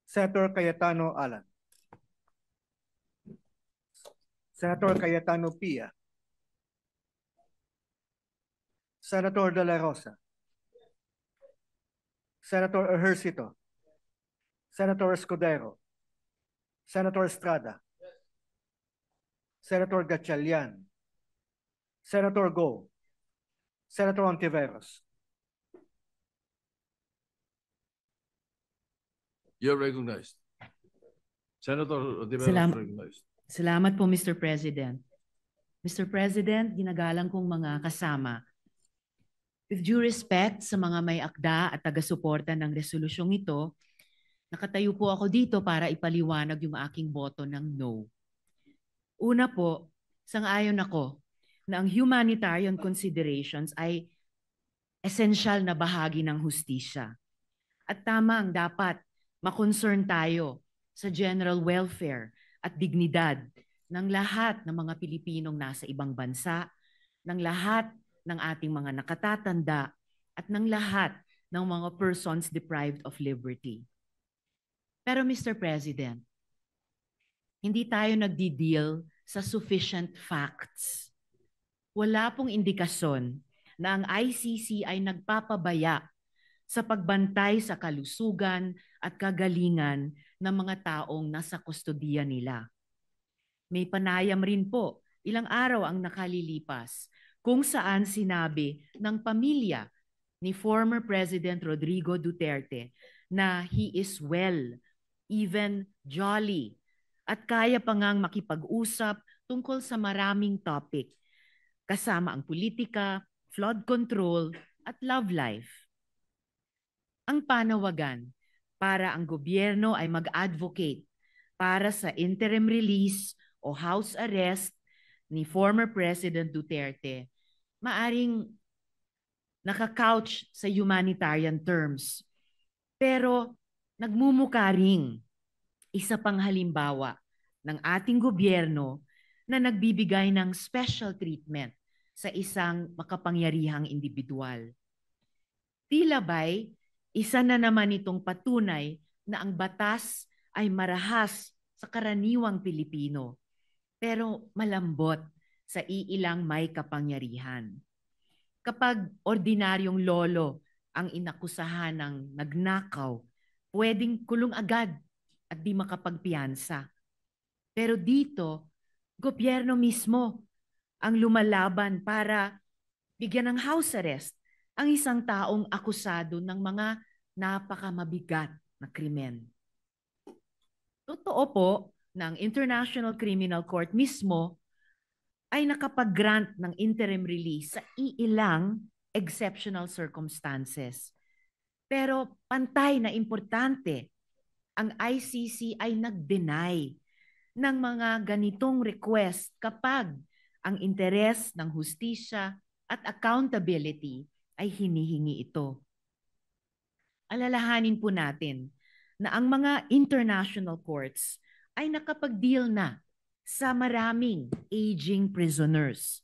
Senator Cayetano Alan. Senator Cayetano Pia. Senator De La Rosa. Senator Ejercito. Senator Escudero. Senator Estrada. Senator Gatchalian. Senator Go. Senator Ontiveros. You're recognized. Senator Ontiveros recognized. Salamat po, Mr. President. Mr. President, ginagalang kong mga kasama, with due respect sa mga may akda at taga-suporta ng resolusyong ito, nakatayo po ako dito para ipaliwanag yung aking boto ng no. Una po, sang-ayon ako na ang humanitarian considerations ay esensyal na bahagi ng hustisya. At tama ang dapat makoncern tayo sa general welfare at dignidad ng lahat ng mga Pilipinong nasa ibang bansa, ng lahat ng ating mga nakatatanda, at ng lahat ng mga persons deprived of liberty. Pero Mr. President, hindi tayo nagdi-deal sa sufficient facts. Wala pong indikasyon na ang ICC ay nagpapabaya sa pagbantay sa kalusugan at kagalingan ng mga taong nasa kustodiya nila. May panayam rin po, ilang araw ang nakalilipas, kung saan sinabi ng pamilya ni former President Rodrigo Duterte na he is well, even jolly, at kaya pa ngang makipag-usap tungkol sa maraming topic, kasama ang politika, flood control, at love life. Ang panawagan para ang gobyerno ay mag-advocate para sa interim release o house arrest ni former President Duterte, maaring nakakouch sa humanitarian terms. Pero nagmumukha ring isa pang halimbawa ng ating gobyerno na nagbibigay ng special treatment sa isang makapangyarihang individual. Tila ba'y isa na naman itong patunay na ang batas ay marahas sa karaniwang Pilipino, pero malambot sa iilang may kapangyarihan. Kapag ordinaryong lolo ang inakusahan ng nagnakaw, pwedeng kulong agad at di makapagpiyansa. Pero dito, gobyerno mismo ang lumalaban para bigyan ng house arrest ang isang taong akusado ng mga napakamabigat na krimen. Totoo po na ang International Criminal Court mismo ay nakapag-grant ng interim release sa iilang exceptional circumstances. Pero pantay na importante, ang ICC ay nag-deny ng mga ganitong request kapag ang interes ng hustisya at accountability ay hinihingi ito. Alalahanin po natin na ang mga international courts ay nakapag-deal na sa maraming aging prisoners.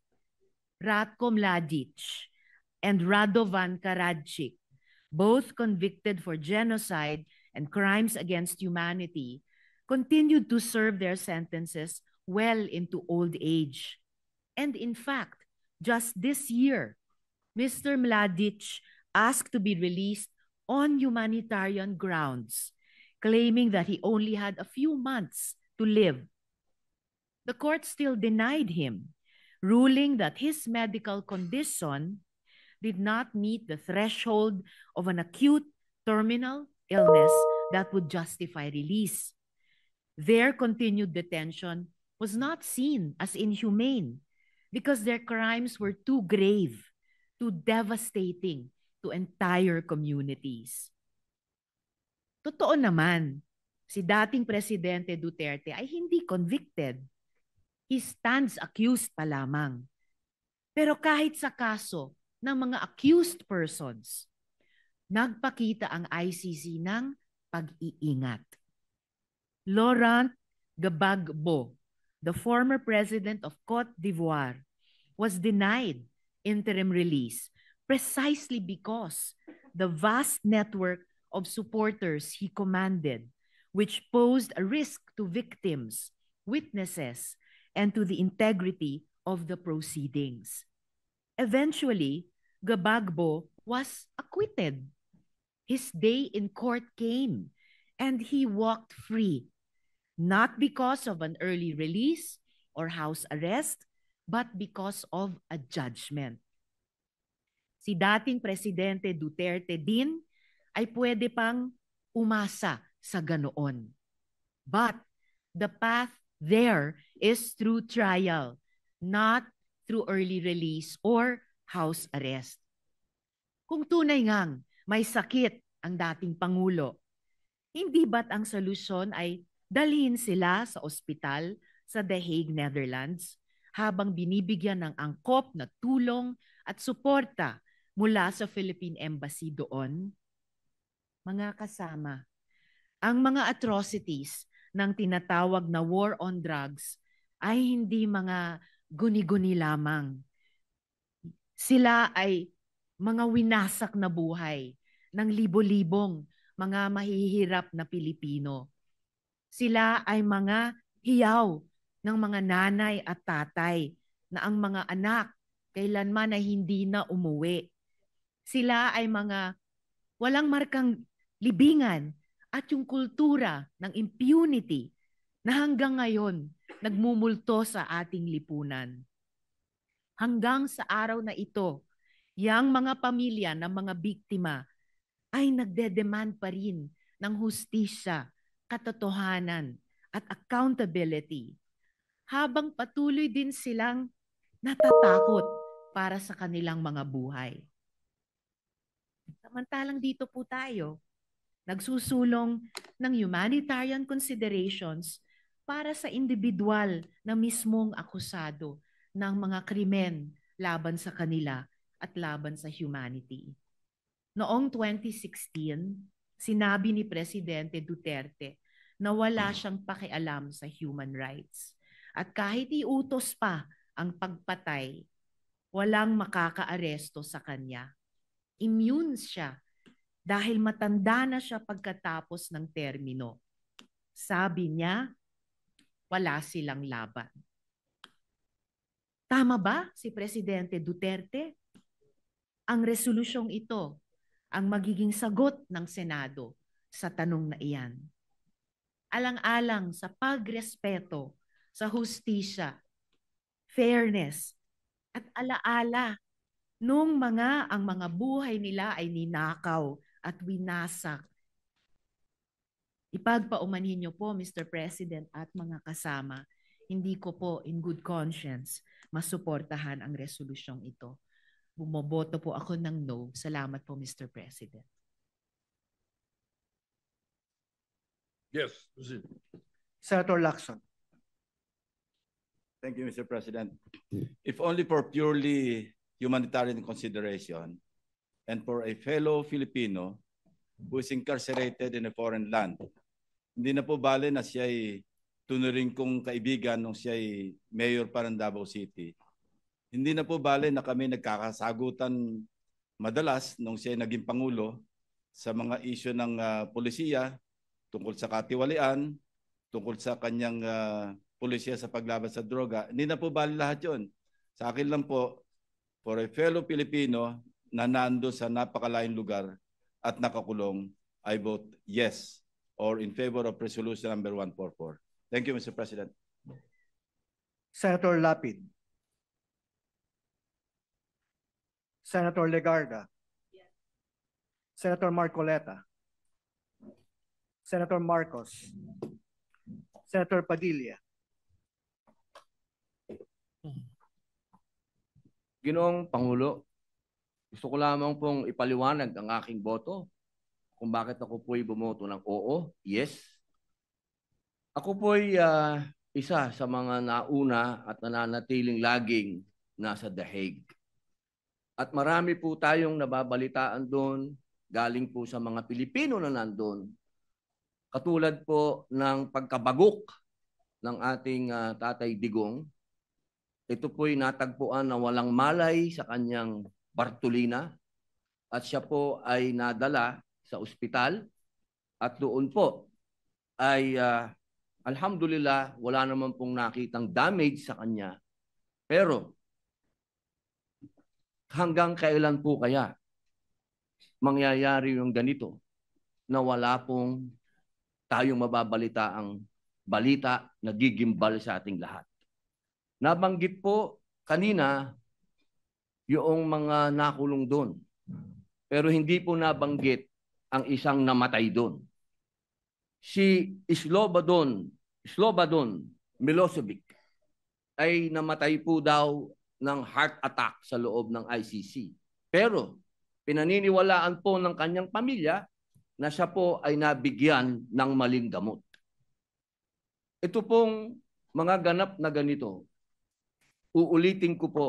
Ratko Mladic and Radovan Karadzic, both convicted for genocide and crimes against humanity, continued to serve their sentences well into old age. And in fact, just this year, Mr. Mladic asked to be released on humanitarian grounds, claiming that he only had a few months to live. the court still denied him, ruling that his medical condition did not meet the threshold of an acute terminal illness that would justify release. Their continued detention was not seen as inhumane because their crimes were too grave, too devastating to entire communities. Totoo naman, si dating Presidente Duterte ay hindi convicted. He stands accused pa lamang. Pero kahit sa kaso ng mga accused persons, nagpakita ang ICC ng pag-iingat. Laurent Gbagbo, the former president of Cote d'Ivoire, was denied interim release precisely because the vast network of supporters he commanded, which posed a risk to victims, witnesses, and to the integrity of the proceedings. Eventually, Gbagbo was acquitted. His day in court came, and he walked free, not because of an early release or house arrest, but because of a judgment. Si dating Presidente Duterte din ay pwede pang umasa sa ganoon. But the path there is through trial, not through early release or house arrest. Kung tunay ngang may sakit ang dating Pangulo, hindi ba't ang solusyon ay dalhin sila sa ospital sa The Hague, Netherlands, habang binibigyan ng angkop na tulong at suporta mula sa Philippine Embassy doon? Mga kasama, ang mga atrocities ng tinatawag na war on drugs ay hindi mga guni-guni lamang. Sila ay mga winasak na buhay ng libo-libong mga mahihirap na Pilipino. Sila ay mga hiyaw ng mga nanay at tatay na ang mga anak kailanman ay hindi na umuwi. Sila ay mga walang markang libingan at yung kultura ng impunity na hanggang ngayon nagmumulto sa ating lipunan. Hanggang sa araw na ito, yang mga pamilya ng mga biktima ay nagdedemand pa rin ng hustisya, katotohanan at accountability, habang patuloy din silang natatakot para sa kanilang mga buhay. Samantalang dito po tayo, nagsusulong ng humanitarian considerations para sa individual na mismong akusado ng mga krimen laban sa kanila at laban sa humanity. Noong 2016, sinabi ni Presidente Duterte na wala siyang pakialam sa human rights. At kahit iutos pa ang pagpatay, walang makakaaresto sa kanya. Immune siya dahil matanda na siya pagkatapos ng termino. Sabi niya, wala silang laban. Tama ba si Presidente Duterte? Ang resolusyong ito ang magiging sagot ng Senado sa tanong na iyan. Alang-alang sa pagrespeto sa hustisya, fairness, at alaala nung ang mga buhay nila ay ninakaw at winasak. Ipagpaumanhin niyo po, Mr. President at mga kasama, hindi ko po in good conscience masuportahan ang resolusyong ito. Bumoboto po ako ng no. Salamat po, Mr. President. Yes. Senator Lacson. Thank you, Mr. President. If only for purely humanitarian consideration and for a fellow Filipino who is incarcerated in a foreign land, hindi na po bale na siya ay tunuring kong kaibigan nung siya ay mayor pa ng Davao City. Hindi na po bale na kami nagkakasagutan madalas nung siya ay naging Pangulo sa mga isyu ng polisiya tungkol sa katiwalian, tungkol sa kanyang polisiya sa paglaban sa droga. Hindi na po bale lahat yun. Sa akin lang po, for a fellow Filipino na nando sa napakalaking lugar at nakakulong, I vote yes or in favor of resolution number 144. Thank you, Mr. President. Senator Lapid. Senator Legarda. Senator Marcoleta. Senator Marcos. Senator Padilla. Ginoong Pangulo, gusto ko lamang pong ipaliwanag ang aking boto kung bakit ako po'y bumoto ng oo, yes. Ako po'y isa sa mga nauna at nananatiling laging nasa The Hague. At marami po tayong nababalitaan doon, galing po sa mga Pilipino na nandun. Katulad po ng pagkabagok ng ating Tatay Digong. Ito po'y natagpuan na walang malay sa kanyang Bartolina at siya po ay nadala sa ospital at doon po ay alhamdulillah wala naman pong nakitang damage sa kanya. Pero hanggang kailan po kaya mangyayari yung ganito na wala pong tayong mababalitaang balita na gigimbal sa ating lahat? Nabanggit po kanina yung mga nakulong doon. Pero hindi po nabanggit ang isang namatay doon. Si Slobodan Milosevic ay namatay po daw ng heart attack sa loob ng ICC. Pero pinaniniwalaan po ng kanyang pamilya na siya po ay nabigyan ng maling gamot. Ito pong mga ganap na ganito, uulitin ko po,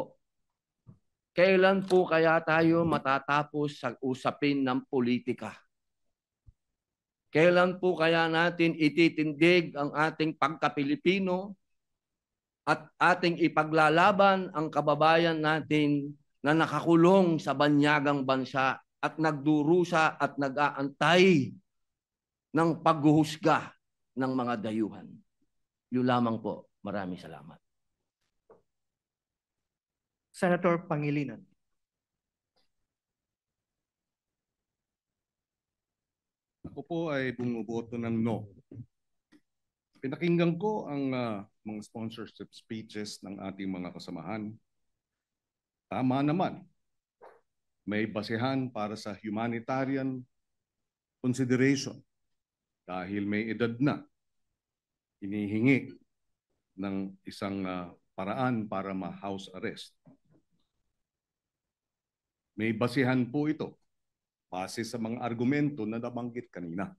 kailan po kaya tayo matatapos sa usapin ng politika? Kailan po kaya natin ititindig ang ating pagka-Pilipino at ating ipaglalaban ang kababayan natin na nakakulong sa banyagang bansa at nagdurusa at nag-aantay ng paghuhusga ng mga dayuhan? Yun lamang po. Maraming salamat. Senator Pangilinan. Ako po ay bumuboto ng no. Pinakinggan ko ang mga sponsorship speeches ng ating mga kasamahan. Tama naman. May basehan para sa humanitarian consideration dahil may edad na. Hinihingi ng isang paraan para ma-house arrest. May basihan po ito base sa mga argumento na nabanggit kanina.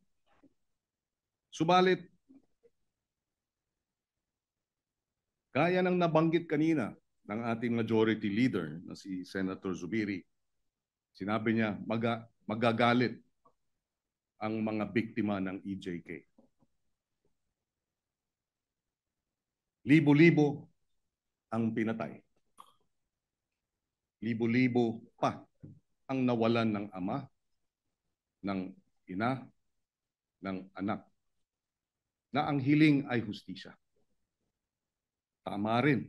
Subalit, gaya ng nabanggit kanina ng ating majority leader na si Senator Zubiri, sinabi niya magagalit ang mga biktima ng EJK. Libo-libo ang pinatay. Libo-libo pa ang nawalan ng ama, ng ina, ng anak, na ang hiling ay hustisya. Tama rin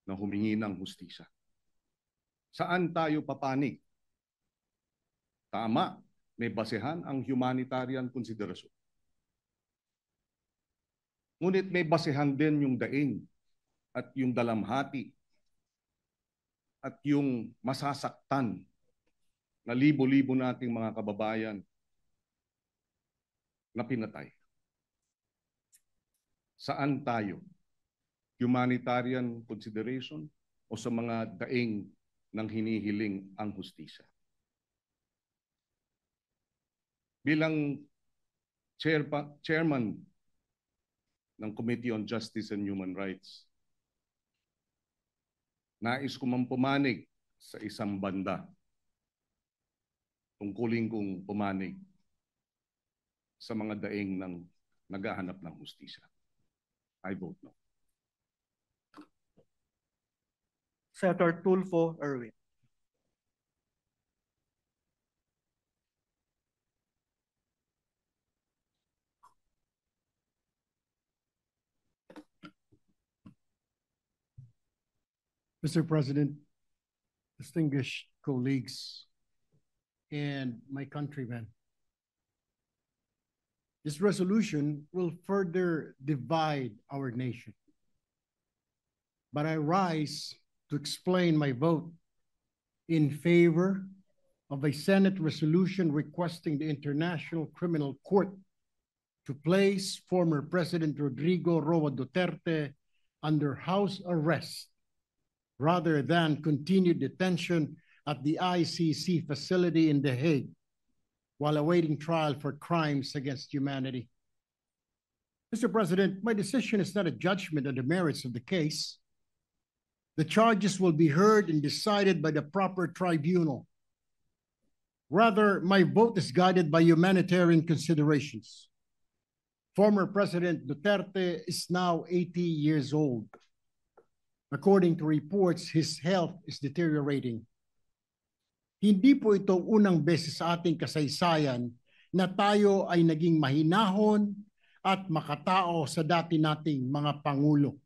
na humingi ng hustisya. Saan tayo papanig? Tama, may basehan ang humanitarian konsiderasyon. Ngunit may basehan din yung daing at yung dalamhati at yung masasaktan na libo-libo nating mga kababayan na pinatay. Saan tayo? Humanitarian consideration o sa mga daing ng hinihiling ang hustisya? Bilang chairman ng Committee on Justice and Human Rights, nais ko man pumanig sa isang banda. Tungkulin kong pumanig sa mga daing ng naghahanap ng hustisya. I vote no. Senator Tulfo Erwin. Mr. President, distinguished colleagues, and my countrymen, this resolution will further divide our nation. but I rise to explain my vote in favor of a Senate resolution requesting the International Criminal Court to place former President Rodrigo Roa Duterte under house arrest rather than continued detention at the ICC facility in The Hague while awaiting trial for crimes against humanity. Mr. President, my decision is not a judgment on the merits of the case. The charges will be heard and decided by the proper tribunal. Rather, my vote is guided by humanitarian considerations. Former President Duterte is now 80 years old. According to reports, his health is deteriorating. Hindi po ito unang beses sa ating kasaysayan na tayo ay naging mahinahon at makatao sa dati nating mga pangulo.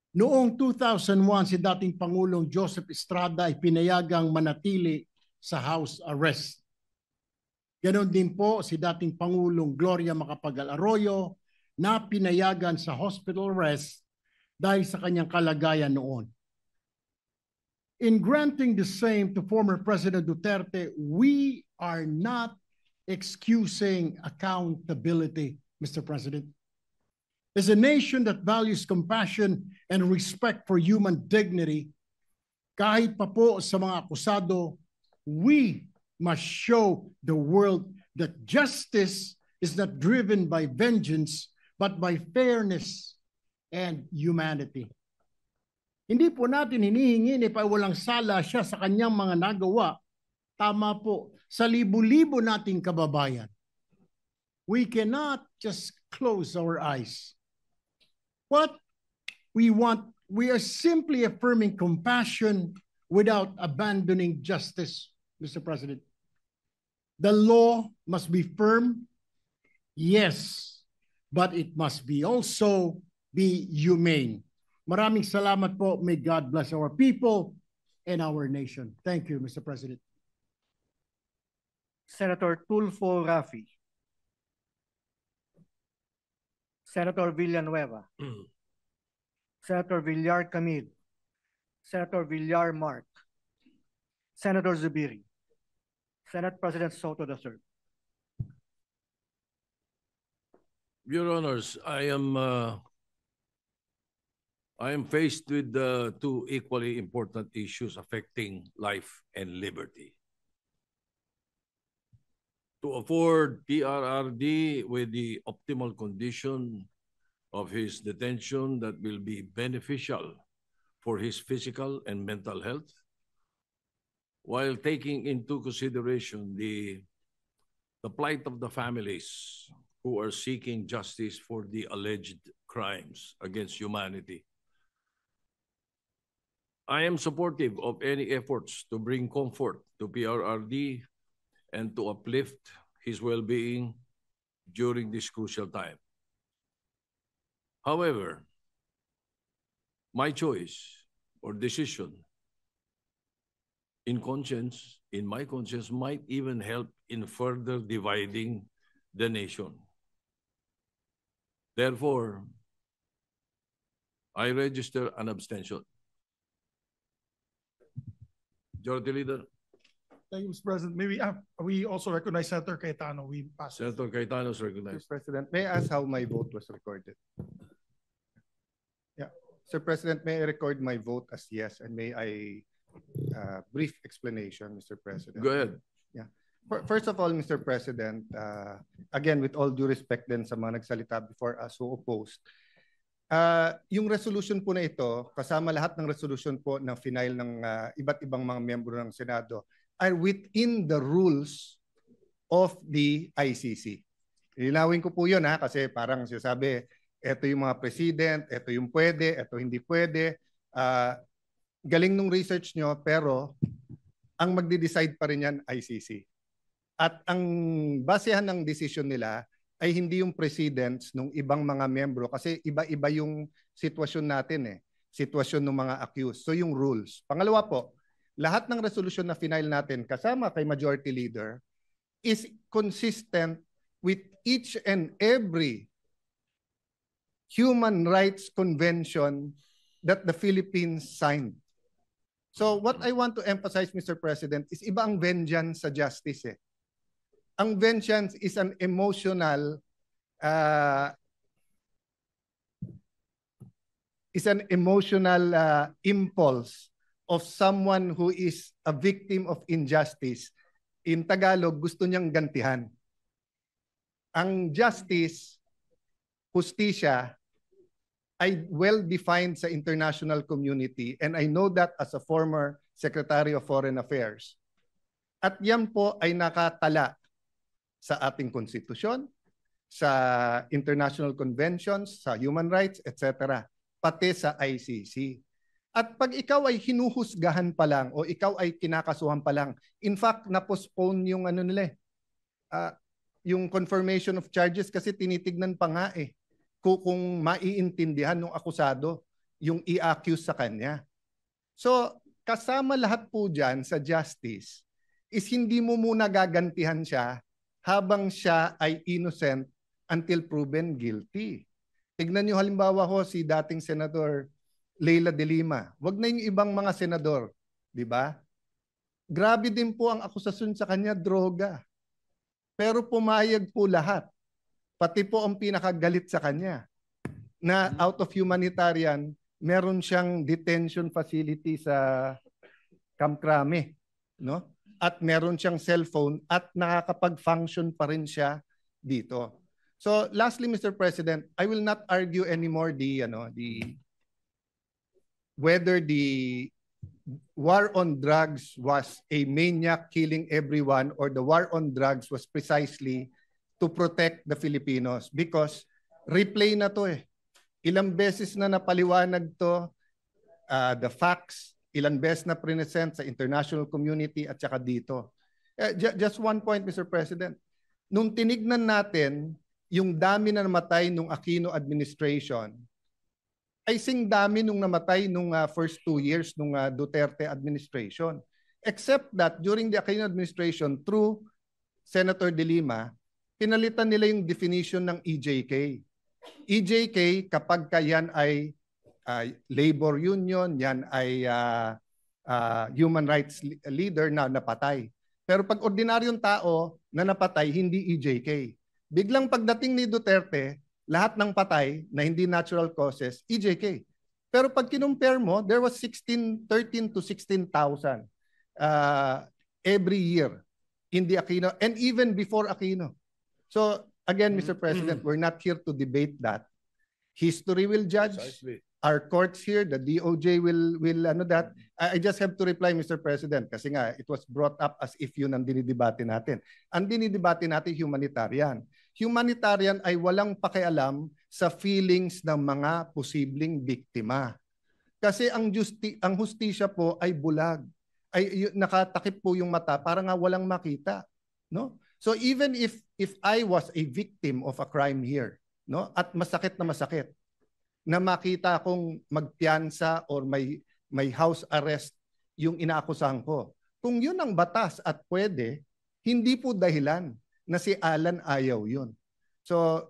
Noong 2001, si dating Pangulong Joseph Estrada ay pinayagang manatili sa house arrest. Ganon din po si dating Pangulong Gloria Macapagal Arroyo na pinayagan sa hospital arrest dahil sa kanyang kalagayan noon. In granting the same to former President Duterte, we are not excusing accountability, Mr. President. As a nation that values compassion and respect for human dignity, kahit pa po sa mga akusado, we must show the world that justice is not driven by vengeance, but by fairness and humanity. Hindi po natin hinihingi ni walang sala siya sa kanyang mga nagawa. Tama po, sa libu-libo nating kababayan. We cannot just close our eyes. What we want, we are simply affirming compassion without abandoning justice, Mr. President. The law must be firm, yes, but it must be also be humane. Maraming salamat po. May God bless our people and our nation. Thank you, Mr. President. Senator Tulfo Rafi. Senator Villanueva. Senator Villar Camille. Senator Villar Mark. Senator Zubiri. Senate President Soto III. Your Honors, I am faced with two equally important issues affecting life and liberty. To afford PRRD with the optimal condition of his detention that will be beneficial for his physical and mental health, while taking into consideration the plight of the families who are seeking justice for the alleged crimes against humanity. I am supportive of any efforts to bring comfort to PRRD and to uplift his well-being during this crucial time. However, my choice or decision in my conscience might even help in further dividing the nation. Therefore, I register an abstention. Majority Leader. Thank you, Mr. President. Maybe we also recognize Senator Cayetano. We pass. Senator Cayetano is recognized. Mr. President, may I ask how my vote was recorded? Yeah, Sir President, may I record my vote as yes, and may I brief explanation, Mr. President? Go ahead. Yeah. First of all, Mr. President, again, with all due respect din sa mga nagsalita before us who opposed, yung resolution po na ito, kasama lahat ng resolution po na final ng iba't ibang mga miyembro ng Senado, are within the rules of the ICC. Linawin ko po yun kasi parang sinasabi, ito yung mga president, ito yung pwede, ito hindi pwede. Galing nung research nyo, pero ang magde-decide pa rin yan ICC. At ang basehan ng decision nila ay hindi yung presidents ng ibang mga membro kasi iba-iba yung sitwasyon natin sitwasyon ng mga accused. So yung rules. Pangalawa po, lahat ng resolution na final natin kasama kay Majority Leader is consistent with each and every human rights convention that the Philippines signed. So what I want to emphasize, Mr. President, is iba ang vengeance sa justice eh. Ang vengeance is an emotional impulse of someone who is a victim of injustice. In Tagalog, gusto niyang gantihan. Ang justice, hustisya, ay well-defined sa international community, and I know that as a former Secretary of Foreign Affairs. At yan po ay nakatala sa ating konstitusyon, sa international conventions, sa human rights, etc., pati sa ICC. At pag ikaw ay hinuhusgahan pa lang o ikaw ay kinakasuhan pa lang, in fact, na-postpone yung ano nila yung confirmation of charges kasi tinitignan pa nga kung maiintindihan ng akusado yung i-accuse sa kanya. So, kasama lahat po dyan sa justice is hindi mo muna gagantihan siya habang siya ay innocent until proven guilty. Tignan nyo halimbawa ho si dating Senator Leila de Lima. Wag na yung ibang mga senador, di ba? Grabe din po ang akusasyon sa kanya, droga. Pero pumayag po lahat. Pati po ang pinakagalit sa kanya na out of humanitarian, meron siyang detention facility sa Camp Crame, no? At meron siyang cellphone at nakakapag-function pa rin siya dito. So lastly, Mr. President, I will not argue anymore whether the war on drugs was a maniac killing everyone or the war on drugs was precisely to protect the Filipinos, because replay na to Ilang beses na napaliwanag to, the facts, ilang beses na present sa international community at saka dito. Just one point, Mr. President. Nung tinignan natin yung dami na namatay nung Aquino administration, ay sing dami nung namatay nung first 2 years nung Duterte administration. Except that during the Aquino administration, through Senator De Lima, pinalitan nila yung definition ng EJK. EJK, kapag yan ay labor union, yan ay human rights leader na napatay. Pero pag ordinaryong tao na napatay, hindi EJK. Biglang pagdating ni Duterte, lahat ng patay na hindi natural causes, EJK. Pero pag kinumpare mo, there was 13 to 16,000 every year in the Aquino and even before Aquino. So again, Mr. President, we're not here to debate that. History will judge. Precisely. Our courts here, the DOJ will that. I just have to reply, Mr. President, kasi nga it was brought up as if yun ang dinidebate natin. Ang dinidebate natin humanitarian. Humanitarian ay walang pakialam sa feelings ng mga posibleng biktima. Kasi ang hustisya po ay bulag. Ay nakatakip po yung mata para nga walang makita, no? So even if I was a victim of a crime here, no, at masakit na makita kong magpiyansa or may house arrest yung inaakusahan ko. Kung yun ang batas at pwede, hindi po dahilan na si Alan ayaw yun. So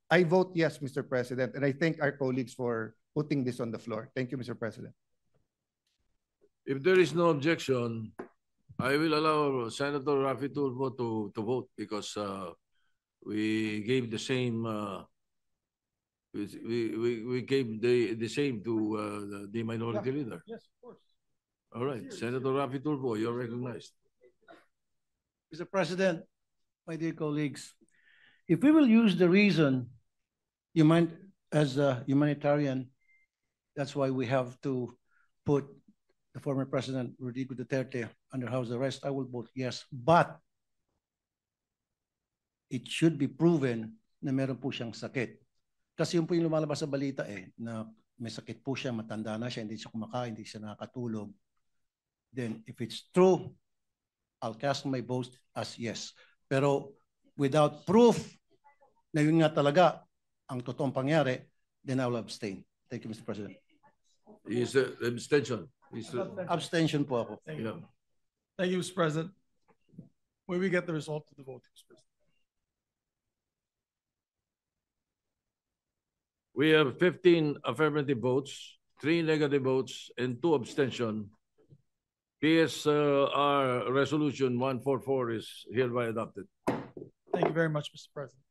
I vote yes, Mr. President, and I thank our colleagues for putting this on the floor. Thank you, Mr. President. If there is no objection, I will allow Senator Raffy Tulfo to vote because we gave the same we gave the same to the minority leader. Yes, of course. All right, Senator Raffy Tulfo, you're recognized. Mr. President, my dear colleagues, if we will use the reason as a humanitarian, that's why we have to put the former President Rodrigo Duterte under house arrest, I will vote yes. But it should be proven na meron po siyang sakit. Kasi yung po yung lumalabas sa balita na may sakit po siya, matanda na siya, hindi siya kumakain, hindi siya nakakatulog. Then if it's true, I'll cast my vote as yes. Pero without proof na yun nga talaga ang totoong pangyari, then I will abstain. Thank you, Mr. President. Is abstention. Abstention po ako. Thank you. Thank you, Mr. President. When we get the result of the vote, Mr. President. We have 15 affirmative votes, 3 negative votes, and 2 abstention, PSR Resolution 144 is hereby adopted. Thank you very much, Mr. President.